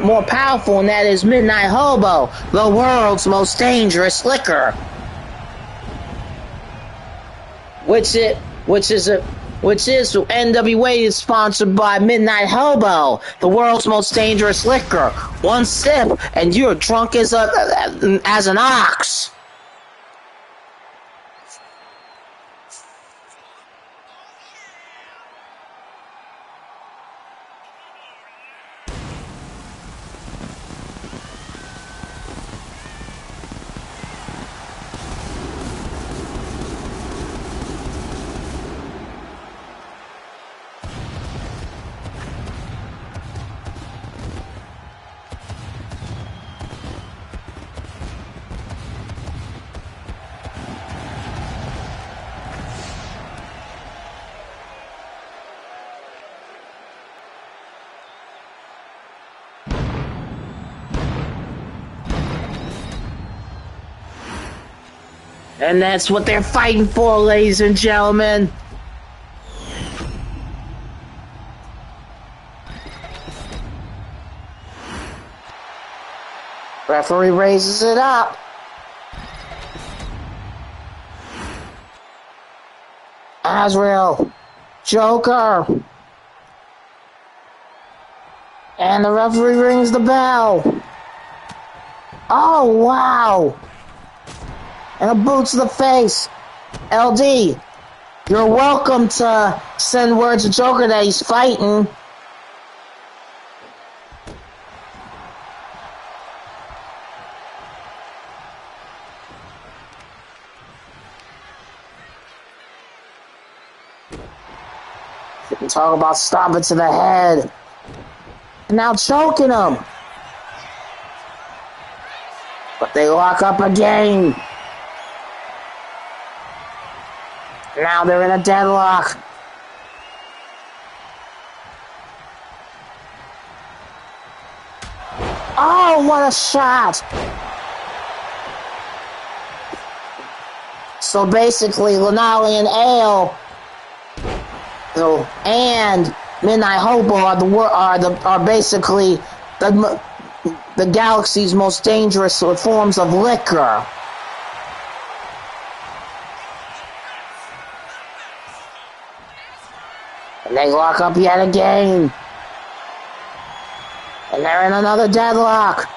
S1: more powerful, and that is Midnight Hobo, the world's most dangerous liquor. Which is NWA is sponsored by Midnight Hobo, the world's most dangerous liquor. One sip, and you're drunk as an ox. And that's what they're fighting for, ladies and gentlemen. Referee raises it up. Azrael, Joker. And the referee rings the bell. Oh, wow. And a boot to the face. LD, you're welcome to send word to Joker that he's fighting. Talk about stomping to the head. And now choking him. But they lock up again. Now they're in a deadlock. Oh, what a shot. So basically, Lanali and Ale and Midnight Hobo are basically the galaxy's most dangerous forms of liquor. And they lock up yet again. And they're in another deadlock.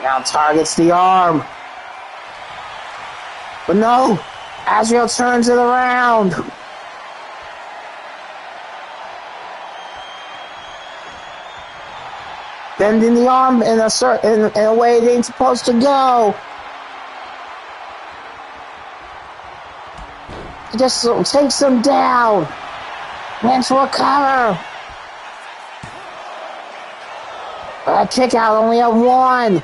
S1: Now targets the arm. But no, Azrael turns it around. Bending the arm in a way it ain't supposed to go. It just takes him down. Went for a cover. But a kick out, only a one.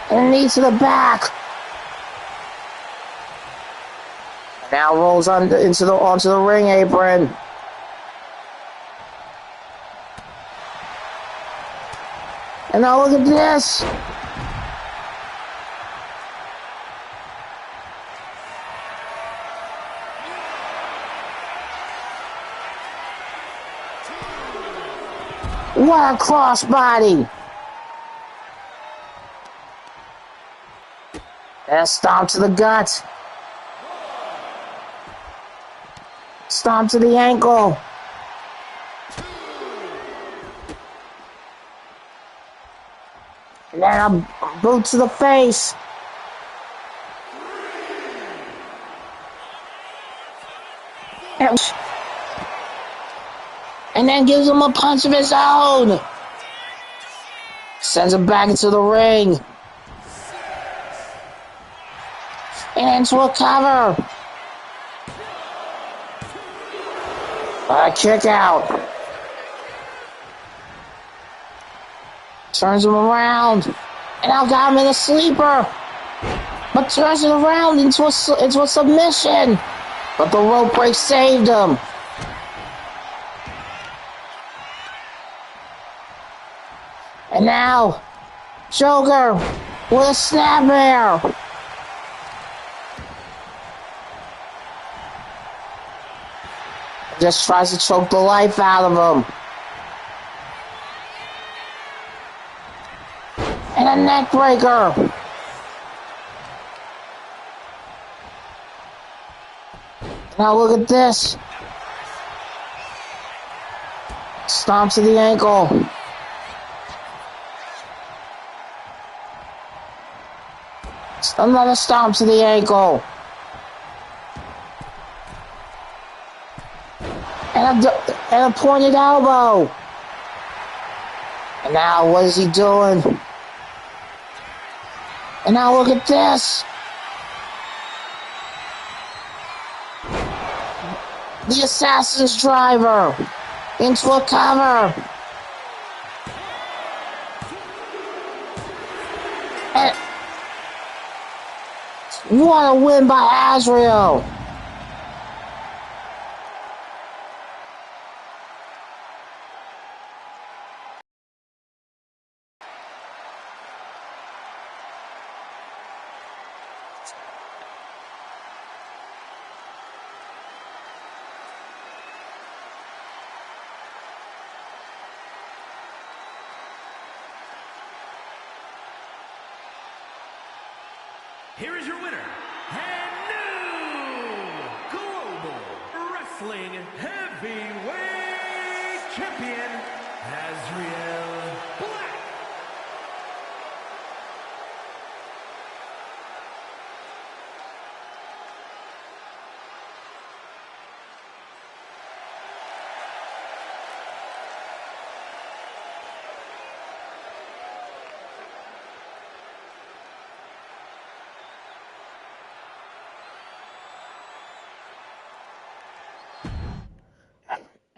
S1: And knee to the back. Now rolls onto the ring apron. And now look at this. What a crossbody. And a stomp to the gut. Stomp to the ankle. And then a boot to the face. And then gives him a punch of his own. Sends him back into the ring. And into a cover. A kick out. Turns him around. And now got him in a sleeper. But turns it around into a submission. But the rope break saved him. And now, Joker with a snapmare. Just tries to choke the life out of him. And a neck breaker. Now look at this. Stomp to the ankle. Another stomp to the ankle. And a pointed elbow. And now what is he doing? And now look at this. The assassin's driver into a cover. What a win by Azrael!
S2: Here is your winner, and new Global Wrestling Heavyweight Champion, Azrael Black.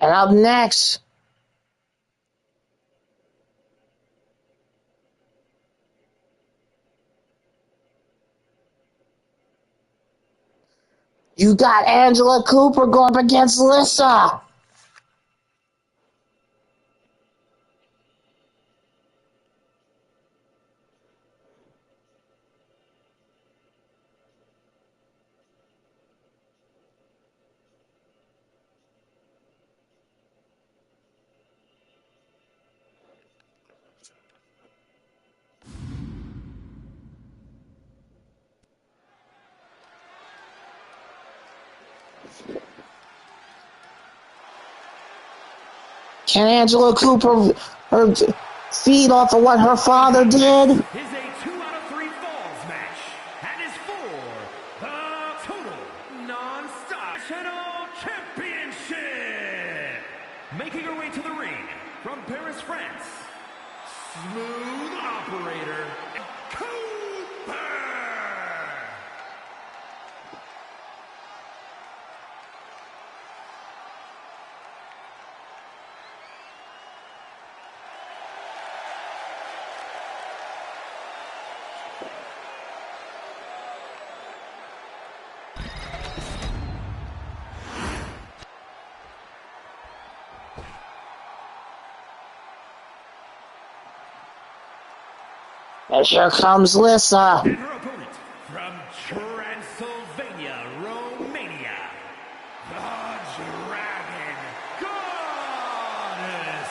S1: And up next, you got Angela Cooper going up against Lissa. Can Angela Cooper feed off of what her father did?
S2: Is a 2 out of 3 falls match and is for the total Nonstop National Championship. Making her way to the ring from Paris, France, Smooth Operator Cooper.
S1: And here comes Lissa.
S2: And her opponent from Transylvania, Romania, the Dragon Goddess.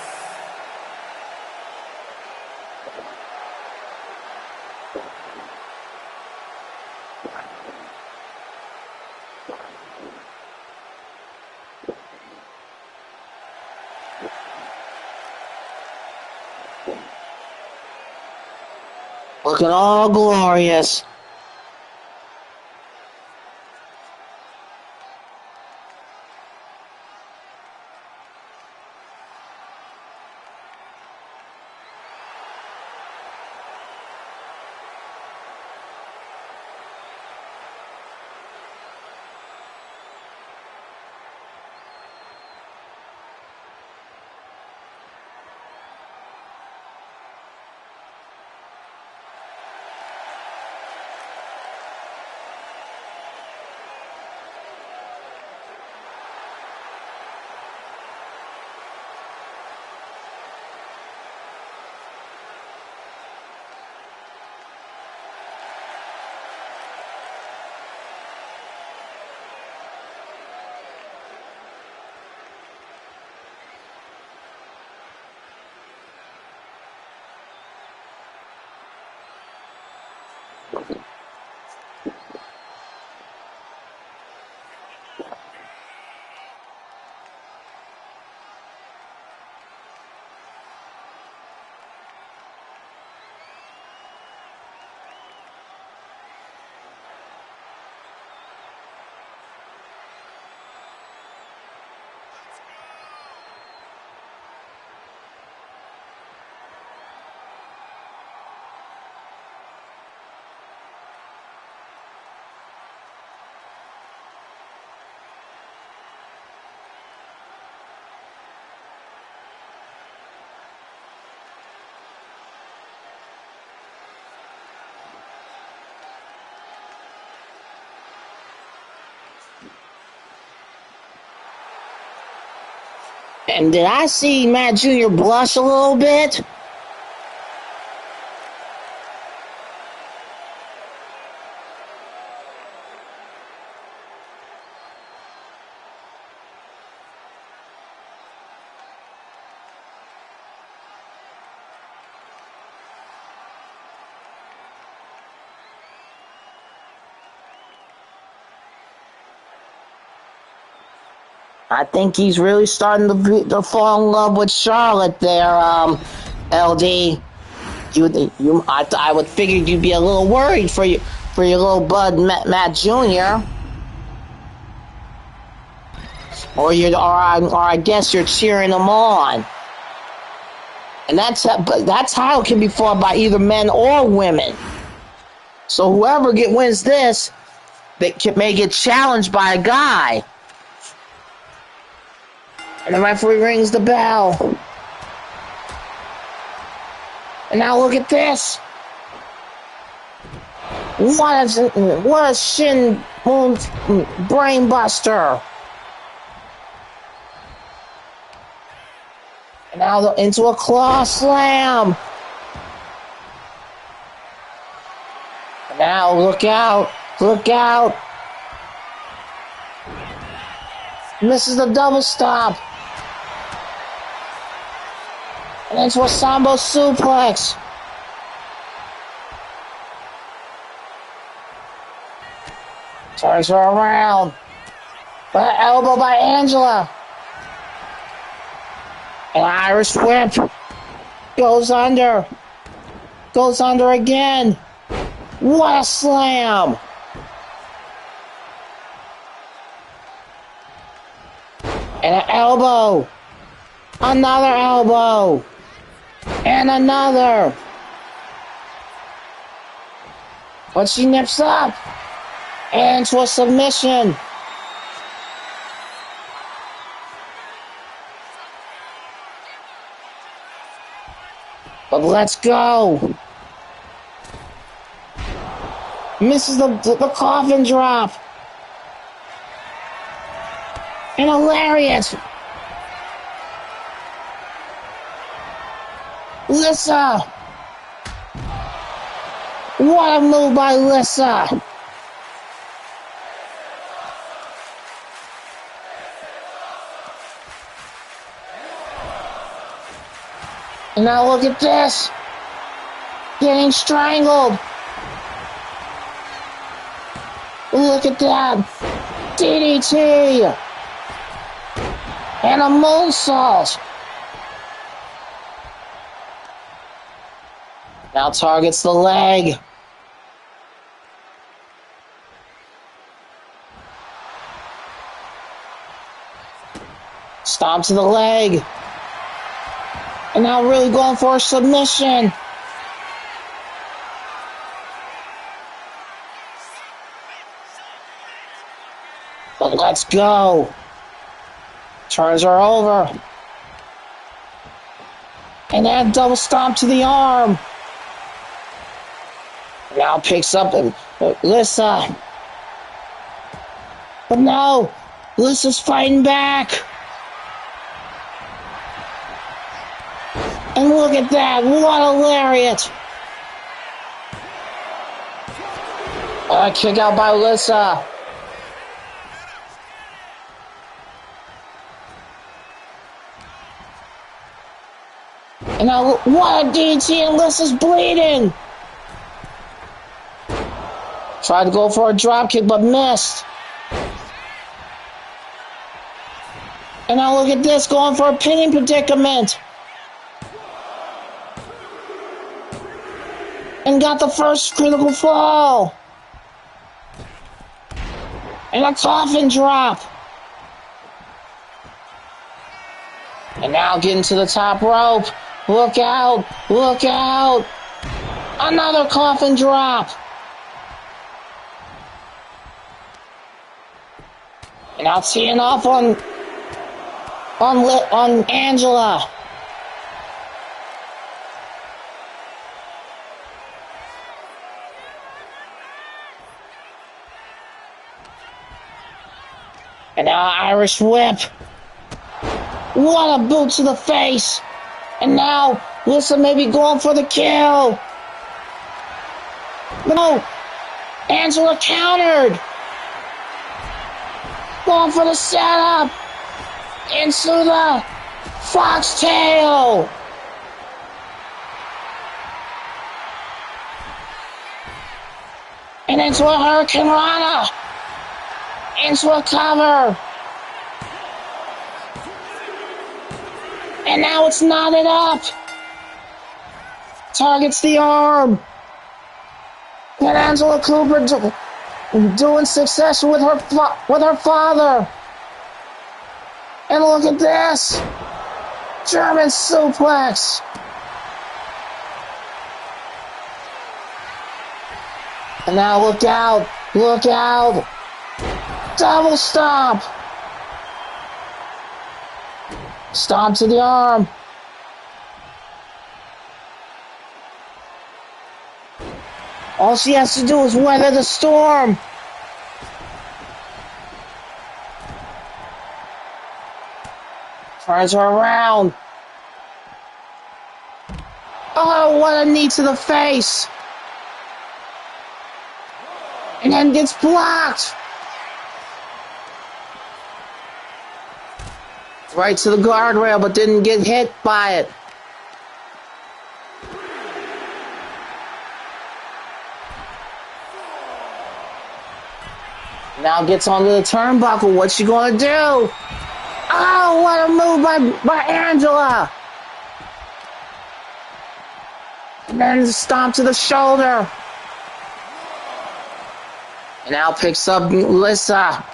S1: Looking all glorious. And did I see Matt Jr. blush a little bit? I think he's really starting to fall in love with Charlotte there, LD. I would figure you'd be a little worried for your little bud Matt Jr. Or I guess you're cheering him on. And that's how it can be fought by either men or women. So whoever wins this, may get challenged by a guy. And the referee rings the bell. And now look at this. What a shin brain buster. And now into a claw slam. And now look out. Look out. Misses the double stop. And into a Sambo suplex. Turns her around. But elbow by Angela. An Irish whip. Goes under. Goes under again. What a slam. And an elbow. Another elbow. And another. But she nips up. And to a submission. But let's go. Misses the coffin drop. And a lariat. Lissa. What a move by Lissa. And now look at this. Getting strangled. Look at that. DDT. And a moonsault. Now targets the leg. Stomp to the leg. And now really going for a submission. But let's go. Turns her over. And then double stomp to the arm. Now picks up Lissa. But no, Lissa's fighting back. And look at that, what a lariat. Kick out by Lissa. And now, what a DDT, and Lissa's bleeding. Tried to go for a dropkick, but missed. And now look at this, going for a pinning predicament. And got the first critical fall. And a coffin drop. And now getting to the top rope. Look out, look out. Another coffin drop. And now teeing off on Angela. And now Irish whip. What a boot to the face. And now, Lissa may be going for the kill. No. Angela countered. Going for the setup. Into the foxtail. And into a Hurricane Rana. Into a cover. And now it's knotted up. Targets the arm. And Angela Cooper doing succession with her father. And look at this. German suplex. And now look out. Look out. Double stomp. Stomp to the arm. All she has to do is weather the storm. Turns her around. Oh, what a knee to the face. And then gets blocked. Right to the guardrail, but didn't get hit by it. Now gets onto the turnbuckle. What's she gonna do? Oh, what a move by Angela. And then the stomp to the shoulder. And now picks up Lissa.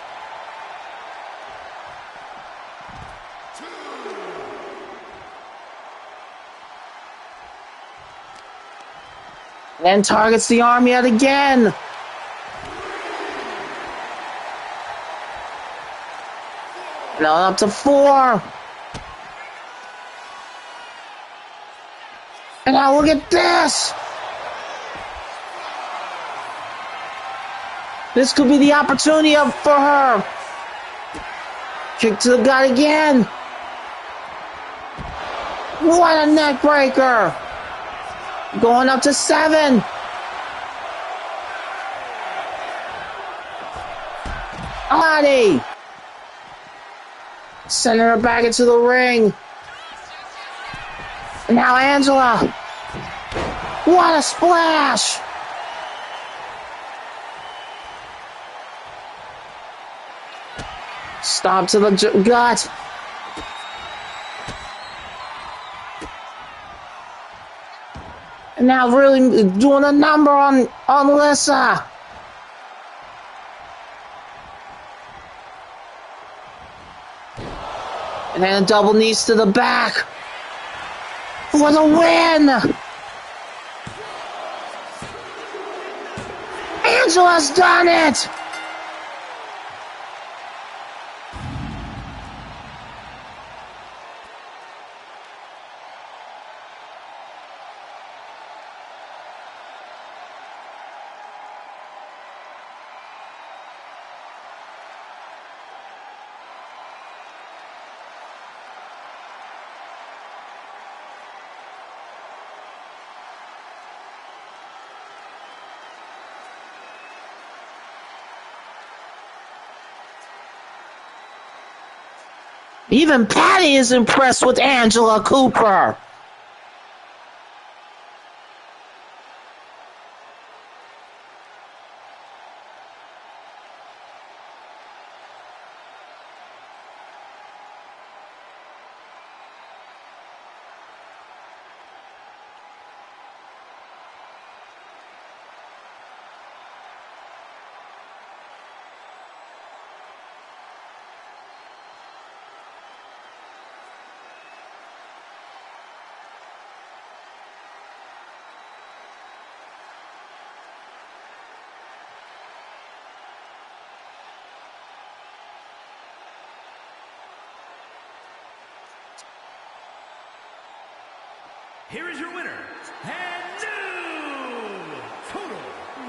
S1: Then targets the arm yet again. Now up to 4. And now look at this. This could be the opportunity for her. Kick to the gut again. What a neck breaker. Going up to 7. Body. Sending her back into the ring. And now Angela. What a splash. Stomp to the gut. And now really doing a number on Lissa. And then a double knees to the back. For the win. Angela's done it. Even Patty is impressed with Angela Cooper.
S2: Here is your winner, and new total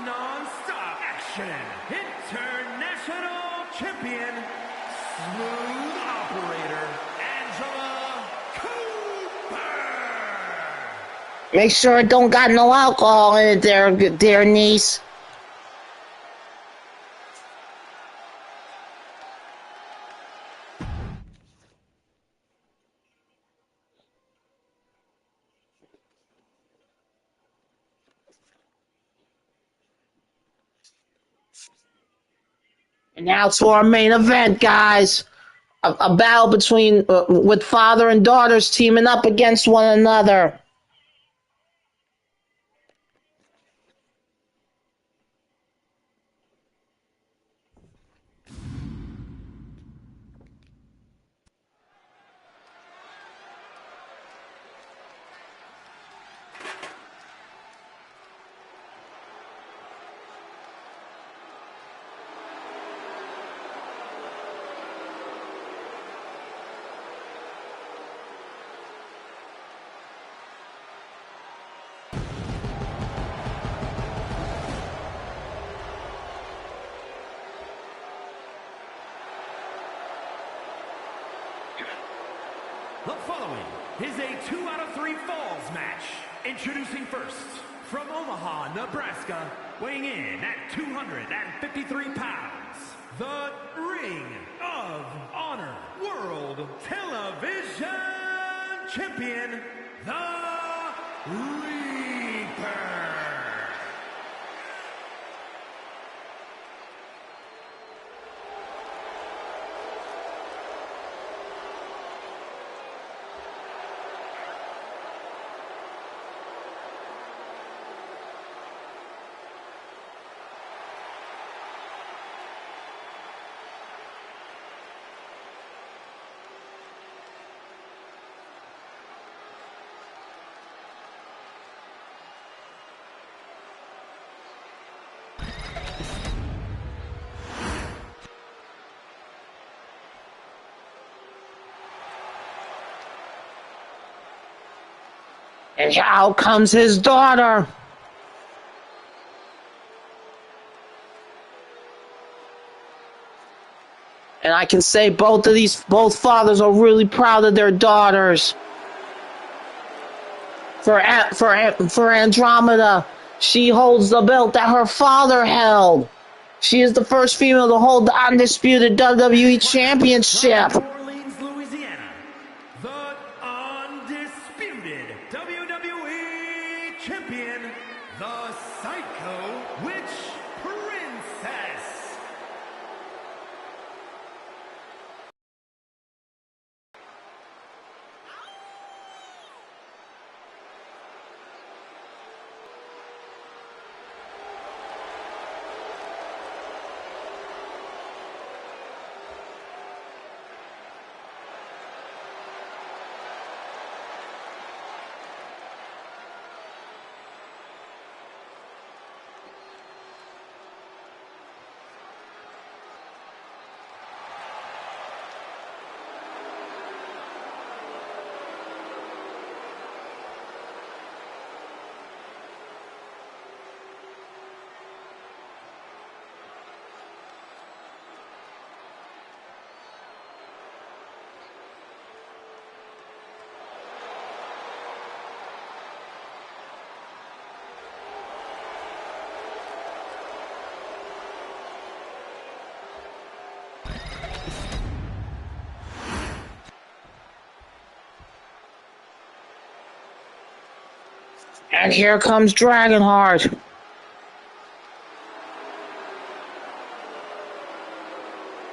S2: non-stop action international champion, smooth operator,
S1: Make sure it don't got no alcohol in it there, dear niece. And now to our main event, guys. A battle between with father and daughters teaming up against one another.
S2: The following is a 2 out of 3 falls match. Introducing first, from Omaha, Nebraska, weighing in at 253 pounds, the Ring of Honor World Television Champion, the Reaper.
S1: And out comes his daughter. And I can say both fathers are really proud of their daughters. For Andromeda, she holds the belt that her father held. She is the first female to hold the undisputed WWE Championship.
S2: New Orleans, Louisiana, the undisputed WWE Champion, the Psycho Witch Princess.
S1: And here comes Dragonheart.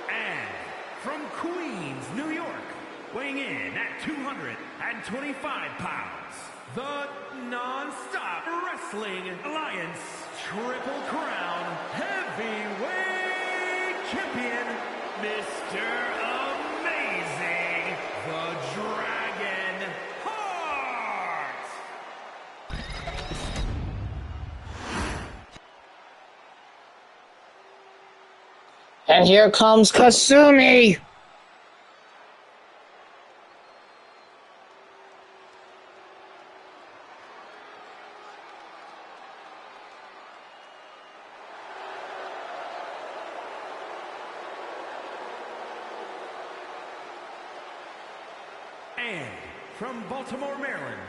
S2: And from Queens, New York, weighing in at 225 pounds, the Nonstop Wrestling Alliance Triple Crown Heavyweight Champion, Mr. Amazing, the Dragon Heart.
S1: And here comes Kasumi.
S2: And from Baltimore, Maryland,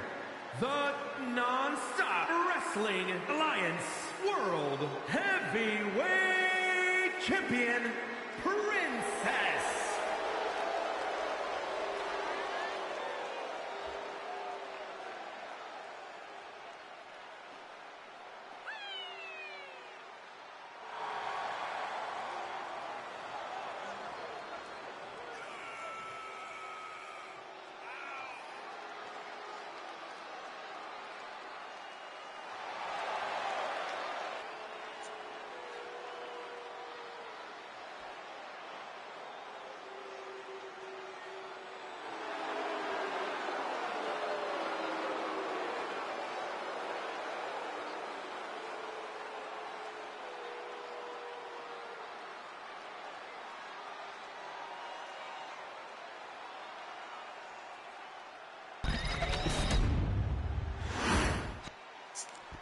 S2: the Nonstop Wrestling Alliance World Heavyweight Champion, Princess.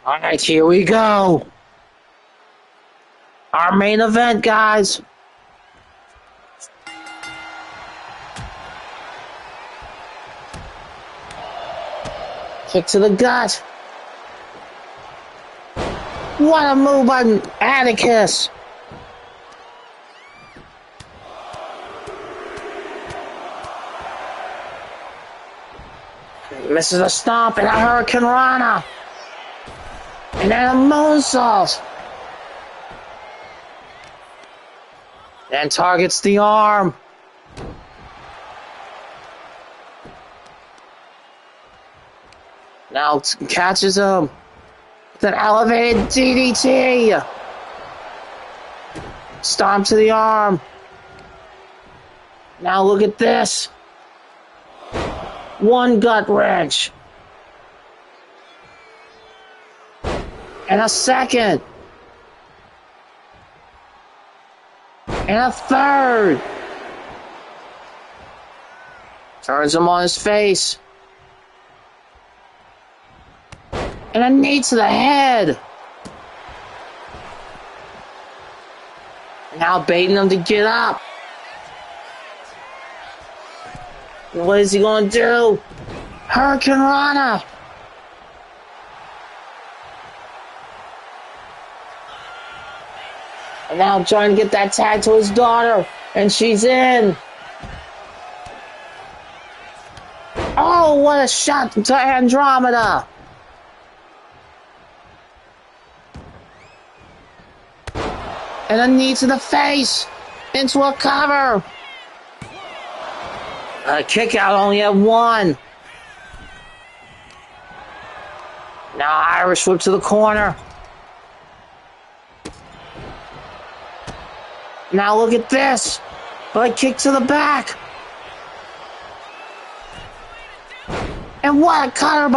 S1: Alright, here we go. Our main event, guys. Kick to the gut. What a move by Atticus. Misses a stomp and a Hurricane Rana. And then a moonsault. And targets the arm. Now catches him with an elevated DDT. Stomp to the arm. Now look at this. One gut wrench. And a second. And a third. Turns him on his face. And a knee to the head. Now baiting him to get up. What is he going to do? Hurricane Rana. And now trying to get that tag to his daughter. And she's in. Oh, what a shot to Andromeda. And a knee to the face. Into a cover. A kick out only at one. Now Irish whip to the corner. Now look at this. A kick to the back. And what a cutter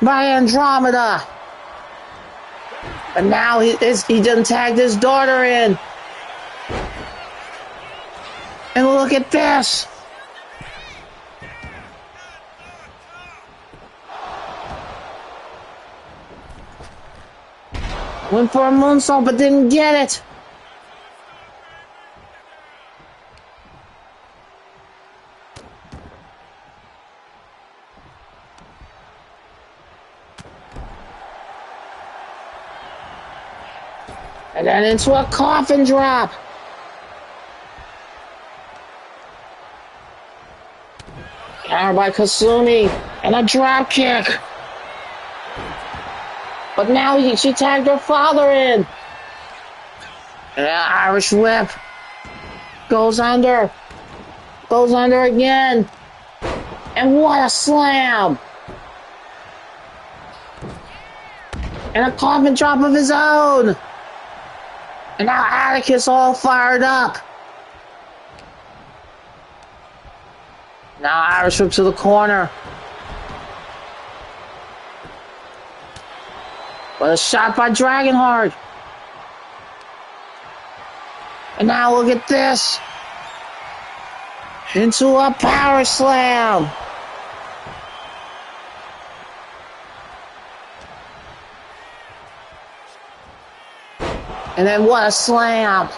S1: by Andromeda. And now he done tagged his daughter in. And look at this. Went for a moonsault but didn't get it. And then into a coffin drop. Countered by Kasumi. And a drop kick. But now she tagged her father in. And an Irish whip. Goes under. Goes under again. And what a slam. And a coffin drop of his own. And now Atticus all fired up. Now Irish whip to the corner. But a shot by Dragonheart. And now look at this. Into a power slam. And then what a slam.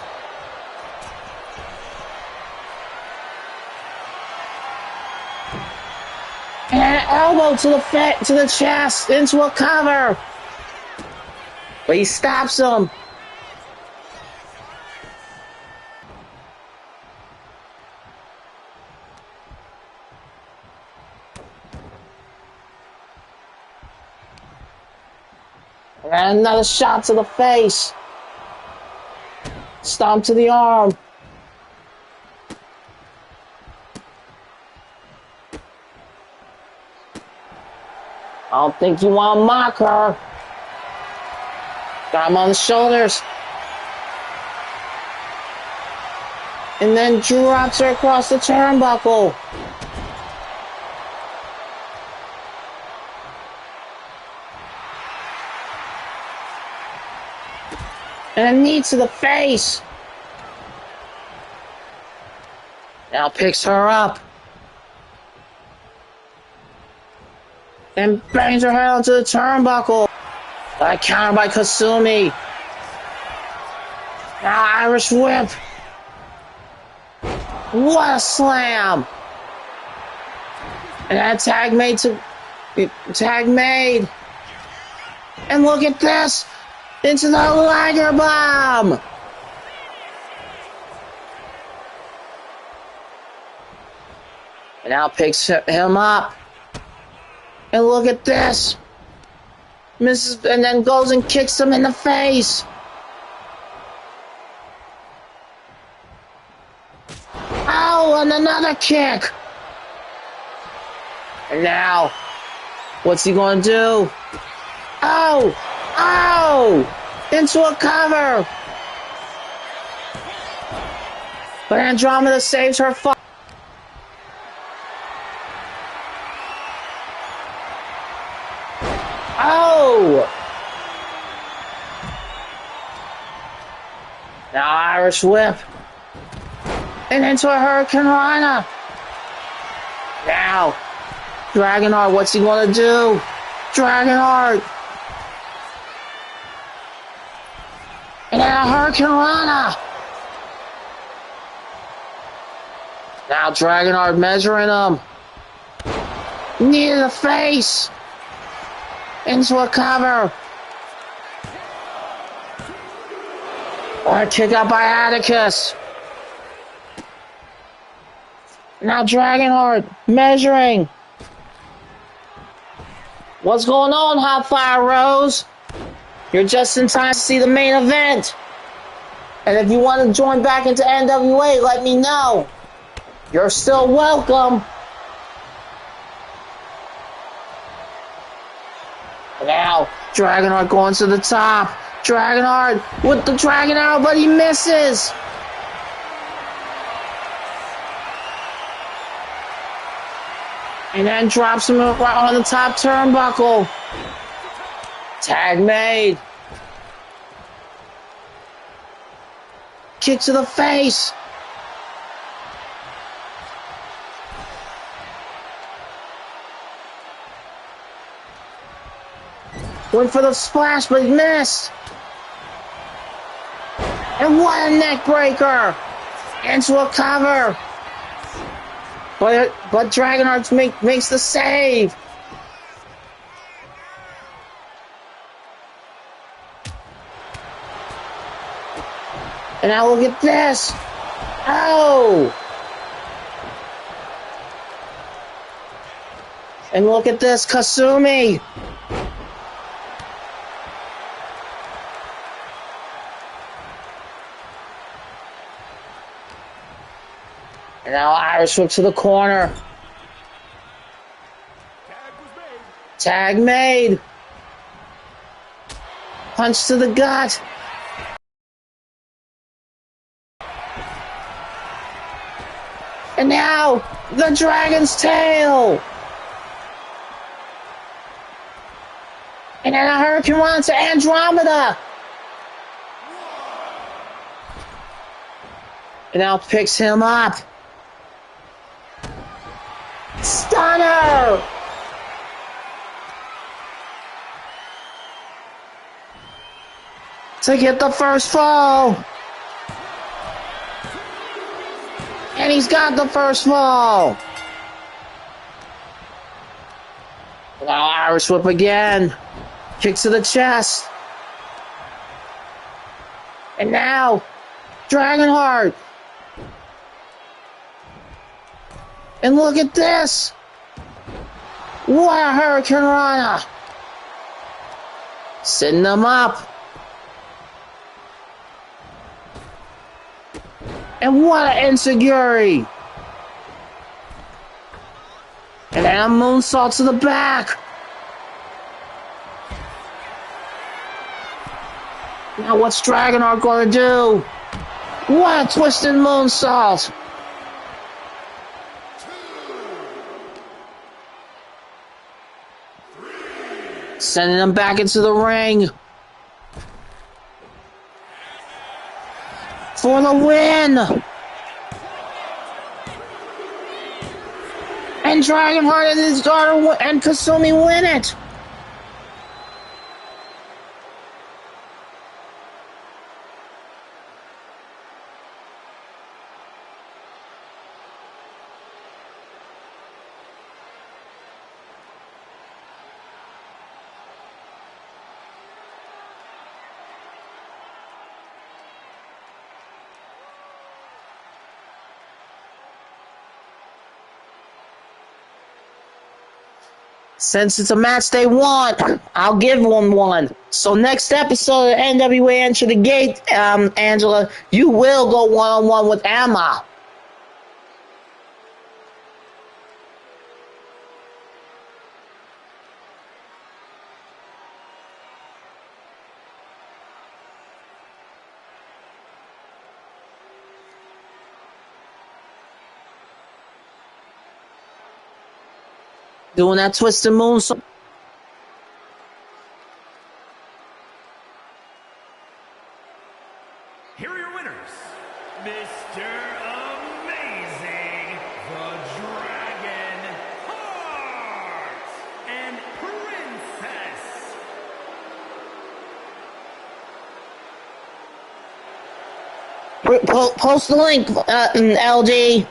S1: And an elbow to the chest into a cover. But he stops him. And another shot to the face. Stomp to the arm. I don't think you want to mock her. Got him on the shoulders. And then drops her across the turnbuckle. And a knee to the face. Now picks her up. And bangs her head onto the turnbuckle. Counter by Kasumi. Now Irish whip. What a slam. And that tag made. And look at this. Into the Liger Bomb. And now picks him up. And look at this. Misses, and then goes and kicks him in the face. Oh, and another kick. And now, what's he going to do? Oh, into a cover. But Andromeda saves her. Oh! Now Irish whip. And into a Hurricane Rana. Now, Dragonheart, what's he going to do? Dragonheart. And then a Hurricane Rana. Now Dragonheart measuring him. Knee to the face. Into a cover. Or a kick out by Atticus. Now Dragonheart measuring. What's going on, Hot Fire Rose? You're just in time to see the main event. And if you want to join back into NWA, let me know. You're still welcome. Now, Dragonheart going to the top. Dragonheart with the Dragon Arrow, but he misses. And then drops him right on the top turnbuckle. Tag made. Kick to the face. Went for the splash, but he missed. And what a neck breaker. Into a cover. But Dragonheart makes the save. And now look at this. Oh! And look at this, Kasumi. And now Irish whip to the corner. Tag made. Punch to the gut. And now, the Dragon's Tail. And then a Hurricane Run to Andromeda. And now picks him up. Stunner! To get the first fall. And he's got the first fall. Now Irish whip again. Kicks to the chest. And now, Dragonheart. And look at this. What a Hurricane Rana. Setting them up. And what an Enziguri. And then a moonsault to the back. Now what's Dragonheart going to do? What a twisted moonsault. Sending them back into the ring. For the win. And Dragonheart and his daughter and Kasumi win it. Since it's a match they want, I'll give them one. So next episode of NWA Enter the Gate, Angela, you will go one-on-one with Emma. Doing that twisted moonsault.
S2: Here are your winners, Mr. Amazing, the Dragon Heart, and Princess.
S1: Post the link, LG.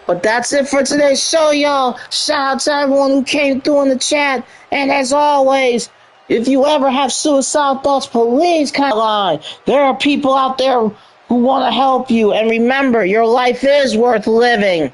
S1: But that's it for today's show, y'all. Shout out to everyone who came through in the chat. And as always, if you ever have suicidal thoughts, please contact line. There are people out there who want to help you. And remember, your life is worth living.